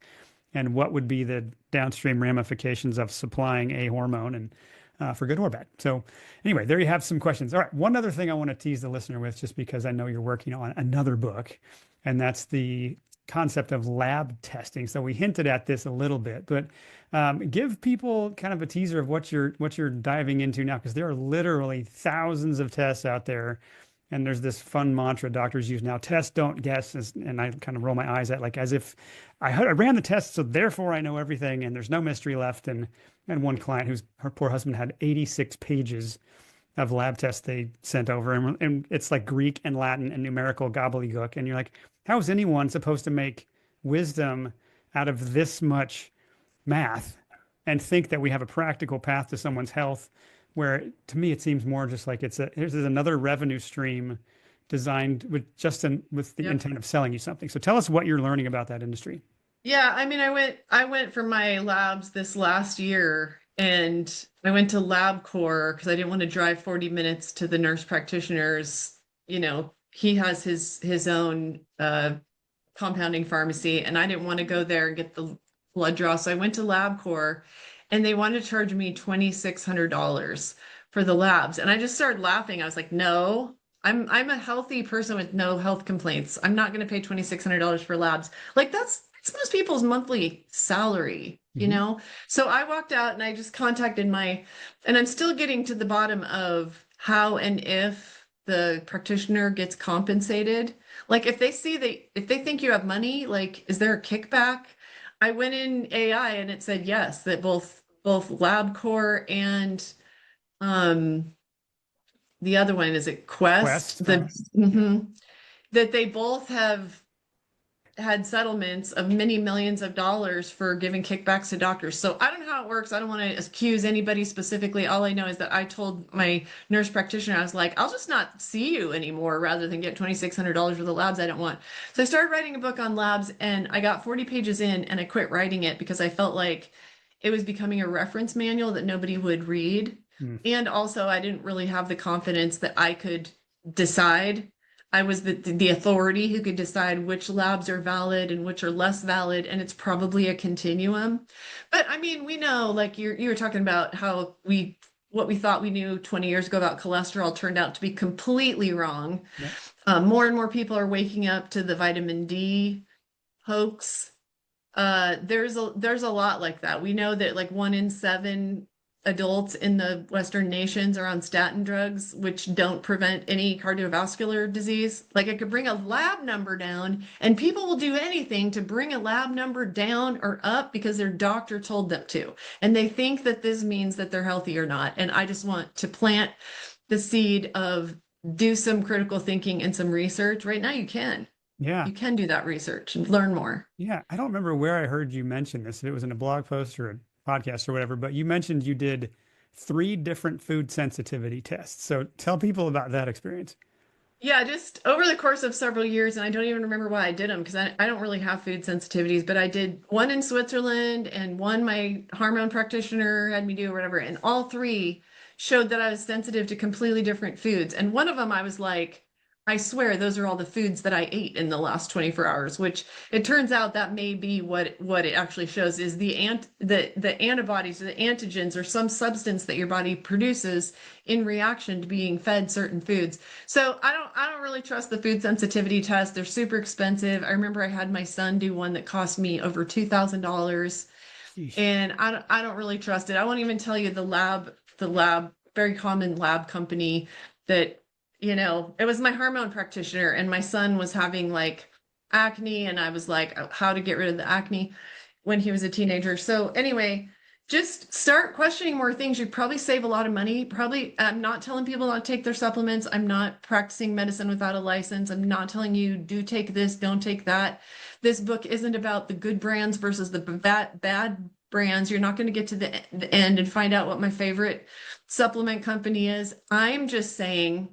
Speaker 2: And what would be the downstream ramifications of supplying a hormone, and for good or bad. So anyway, there you have some questions. All right, one other thing I want to tease the listener with, just because I know you're working on another book, and that's the concept of lab testing. So we hinted at this a little bit, but give people kind of a teaser of what you're diving into now, because there are literally thousands of tests out there. And there's this fun mantra doctors use now: test, don't guess. And I kind of roll my eyes at, like, as if I ran the test, so therefore I know everything, and there's no mystery left. And one client, whose her poor husband had 86 pages of lab tests they sent over, and it's like Greek and Latin and numerical gobbledygook. And you're like, how is anyone supposed to make wisdom out of this much math and think that we have a practical path to someone's health? Where to me it seems more just like here's another revenue stream designed with the
Speaker 1: Yep.
Speaker 2: intent of selling you something. So tell us what you're learning about that industry.
Speaker 1: Yeah, I mean, I went for my labs this last year and I went to LabCorp because I didn't want to drive 40 minutes to the nurse practitioner's. He has his own compounding pharmacy, and I didn't want to go there and get the blood draw. So I went to LabCorp and they wanted to charge me $2,600 for the labs. And I just started laughing. I was like, no, I'm a healthy person with no health complaints. I'm not going to pay $2,600 for labs. Like that's most people's monthly salary, you
Speaker 2: Mhm.
Speaker 1: know? So I walked out and I just contacted and I'm still getting to the bottom of how and if the practitioner gets compensated. Like if they think you have money, like, is there a kickback? I went in AI and it said yes, that both LabCorp and um the other one, is it Quest?
Speaker 2: Quest. Yeah.
Speaker 1: That they both have had settlements of many millions of dollars for giving kickbacks to doctors. So I don't know how it works. I don't want to accuse anybody specifically. All I know is that I told my nurse practitioner, I was like, I'll just not see you anymore rather than get $2,600 for the labs I don't want. So I started writing a book on labs and I got 40 pages in and I quit writing it because I felt like it was becoming a reference manual that nobody would read.
Speaker 2: Mm.
Speaker 1: And also, I didn't really have the confidence that I could decide. I was the authority who could decide which labs are valid and which are less valid, and it's probably a continuum. But I mean, we know, like you were talking about how what we thought we knew 20 years ago about cholesterol turned out to be completely wrong.
Speaker 2: Yep.
Speaker 1: More and more people are waking up to the vitamin D hoax. There's a lot like that. We know that like 1 in 7 adults in the Western nations are on statin drugs, which don't prevent any cardiovascular disease. Like I could bring a lab number down, and people will do anything to bring a lab number down or up because their doctor told them to. And they think that this means that they're healthy or not. And I just want to plant the seed of do some critical thinking and some research. Right now, you can.
Speaker 2: Yeah.
Speaker 1: You can do that research and learn more.
Speaker 2: Yeah. I don't remember where I heard you mention this, if it was in a blog post or a podcast or whatever, but you mentioned you did 3 different food sensitivity tests. So tell people about that experience.
Speaker 1: Yeah, just over the course of several years, and I don't even remember why I did them because I don't really have food sensitivities, but I did one in Switzerland and one my hormone practitioner had me do or whatever, and all three showed that I was sensitive to completely different foods. And one of them I was like, I swear those are all the foods that I ate in the last 24 hours, which it turns out that may be what it actually shows is the antibodies or the antigens or some substance that your body produces in reaction to being fed certain foods. So I don't really trust the food sensitivity test. They're super expensive. I remember I had my son do one that cost me over $2,000,
Speaker 2: Sheesh.
Speaker 1: and I don't really trust it. I won't even tell you the lab, very common lab company that, it was my hormone practitioner, and my son was having like acne, and I was like, how to get rid of the acne when he was a teenager. So anyway, just start questioning more things. You'd probably save a lot of money. Probably, I'm not telling people not to take their supplements. I'm not practicing medicine without a license. I'm not telling you do take this, don't take that. This book isn't about the good brands versus the bad brands. You're not going to get to the end and find out what my favorite supplement company is. I'm just saying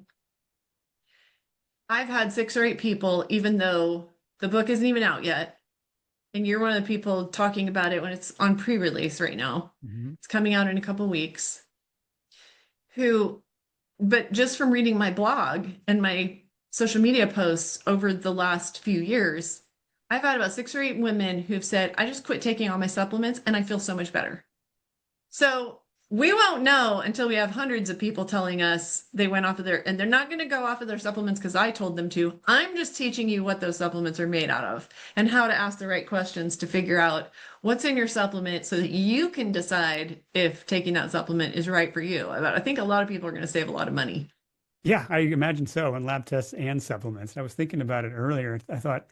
Speaker 1: I've had 6 or 8 people, even though the book isn't even out yet, and you're one of the people talking about it when it's on pre-release right now.
Speaker 2: Mhm.
Speaker 1: It's coming out in a couple weeks. But just from reading my blog and my social media posts over the last few years, I've had about 6 or 8 women who've said, I just quit taking all my supplements and I feel so much better. So we won't know until we have hundreds of people telling us they went off of and they're not going to go off of their supplements because I told them to. I'm just teaching you what those supplements are made out of and how to ask the right questions to figure out what's in your supplement so that you can decide if taking that supplement is right for you. I think a lot of people are going to save a lot of money.
Speaker 2: Yeah, I imagine so. And lab tests and supplements. I was thinking about it earlier. I thought,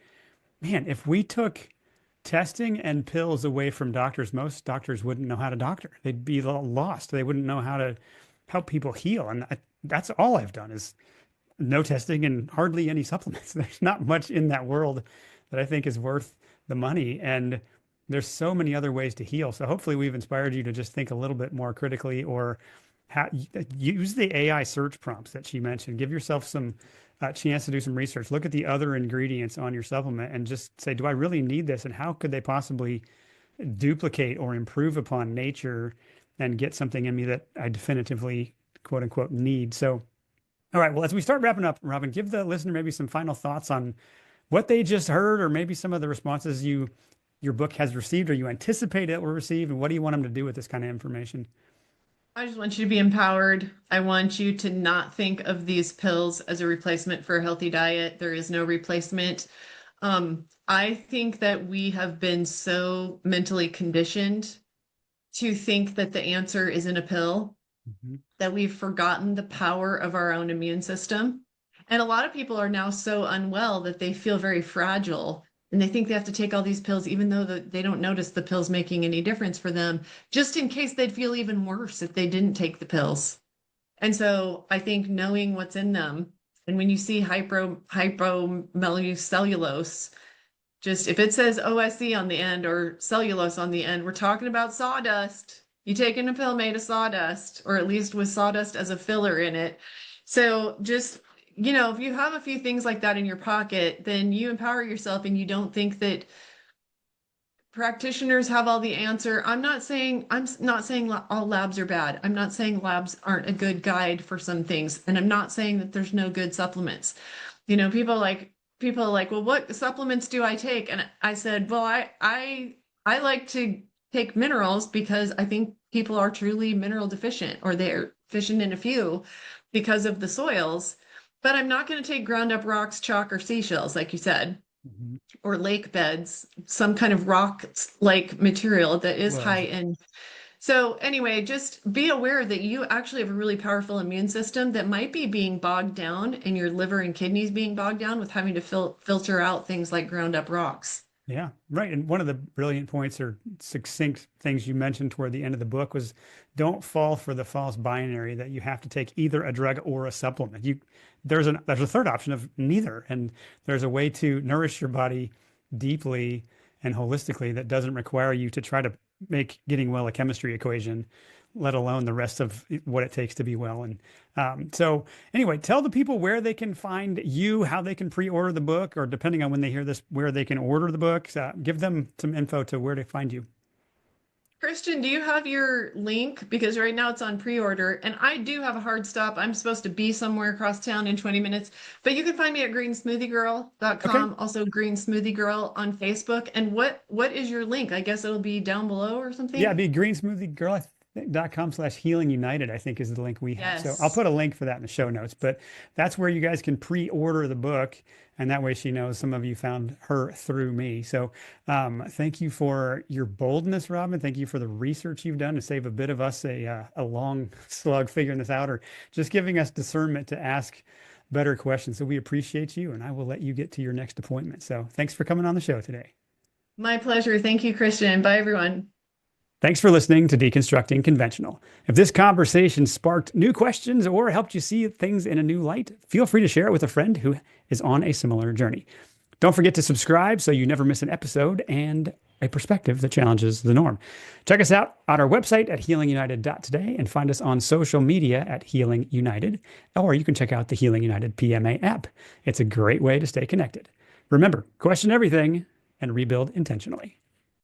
Speaker 2: man, if we took testing and pills away from doctors, most doctors wouldn't know how to doctor. They'd be lost. They wouldn't know how to help people heal. And that's all I've done is no testing and hardly any supplements. There's not much in that world that I think is worth the money. And there's so many other ways to heal. So hopefully we've inspired you to just think a little bit more critically or use the AI search prompts that she mentioned. Give yourself some chance to do some research. Look at the other ingredients on your supplement and just say, do I really need this? And how could they possibly duplicate or improve upon nature and get something in me that I definitively, quote unquote, need? So, all right. Well, as we start wrapping up, Robyn, give the listener maybe some final thoughts on what they just heard, or maybe some of the responses your book has received or you anticipate it will receive, and what do you want them to do with this kind of information?
Speaker 1: I just want you to be empowered. I want you to not think of these pills as a replacement for a healthy diet. There is no replacement. I think that we have been so mentally conditioned to think that the answer is in a pill
Speaker 2: Mhm.
Speaker 1: that we've forgotten the power of our own immune system. And a lot of people are now so unwell that they feel very fragile and they think they have to take all these pills, even though they don't notice the pills making any difference for them, just in case they'd feel even worse if they didn't take the pills. And so I think knowing what's in them, and when you see hypomellocellulose, just if it says OSE on the end or cellulose on the end, we're talking about sawdust. You taking a pill made of sawdust, or at least with sawdust as a filler in it. So just, if you have a few things like that in your pocket, then you empower yourself and you don't think that practitioners have all the answer. I'm not saying all labs are bad. I'm not saying labs aren't a good guide for some things. And I'm not saying that there's no good supplements. People are like, well, what supplements do I take? And I said, well, I like to take minerals because I think people are truly mineral deficient, or they're deficient in a few because of the soils. But I'm not going to take ground up rocks, chalk, or seashells, like you said,
Speaker 2: Mhm.
Speaker 1: or lake beds, some kind of rock like material that is high
Speaker 2: Well,
Speaker 1: in So anyway, just be aware that you actually have a really powerful immune system that might be being bogged down and your liver and kidneys being bogged down with having to filter out things like ground up rocks.
Speaker 2: Yeah, right. And one of the brilliant points or succinct things you mentioned toward the end of the book was don't fall for the false binary that you have to take either a drug or a supplement. There's a third option of neither, and there's a way to nourish your body deeply and holistically that doesn't require you to try to make getting well a chemistry equation, let alone the rest of what it takes to be well. And so anyway, tell the people where they can find you, how they can pre-order the book, or depending on when they hear this, where they can order the books. Give them some info to where to find you.
Speaker 1: Christian, do you have your link? Because right now it's on pre-order, and I do have a hard stop. I'm supposed to be somewhere across town in 20 minutes, but you can find me at
Speaker 2: Okay.
Speaker 1: greensmoothieGirl.com, also Green Smoothie Girl on Facebook. And what is your link? I guess it'll be down below or
Speaker 2: Yeah,
Speaker 1: something.
Speaker 2: it'd be greensmoothieGirl.com/healing united, I think is the link we have. So I'll
Speaker 1: Yes.
Speaker 2: put a link for that in the show notes, but that's where you guys can pre-order the book. And that way she knows some of you found her through me. So thank you for your boldness, Robyn. Thank you for the research you've done to save a bit of us a long slug figuring this out, or just giving us discernment to ask better questions. So we appreciate you, and I will let you get to your next appointment. So thanks for coming on the show today.
Speaker 1: My pleasure. Thank you, Christian. Bye, everyone.
Speaker 2: Thanks for listening to Deconstructing Conventional. If this conversation sparked new questions or helped you see things in a new light, feel free to share it with a friend who is on a similar journey. Don't forget to subscribe so you never miss an episode and a perspective that challenges the norm. Check us out on our website at healingunited.today and find us on social media at Healing United, or you can check out the Healing United PMA app. It's a great way to stay connected. Remember, question everything and rebuild intentionally.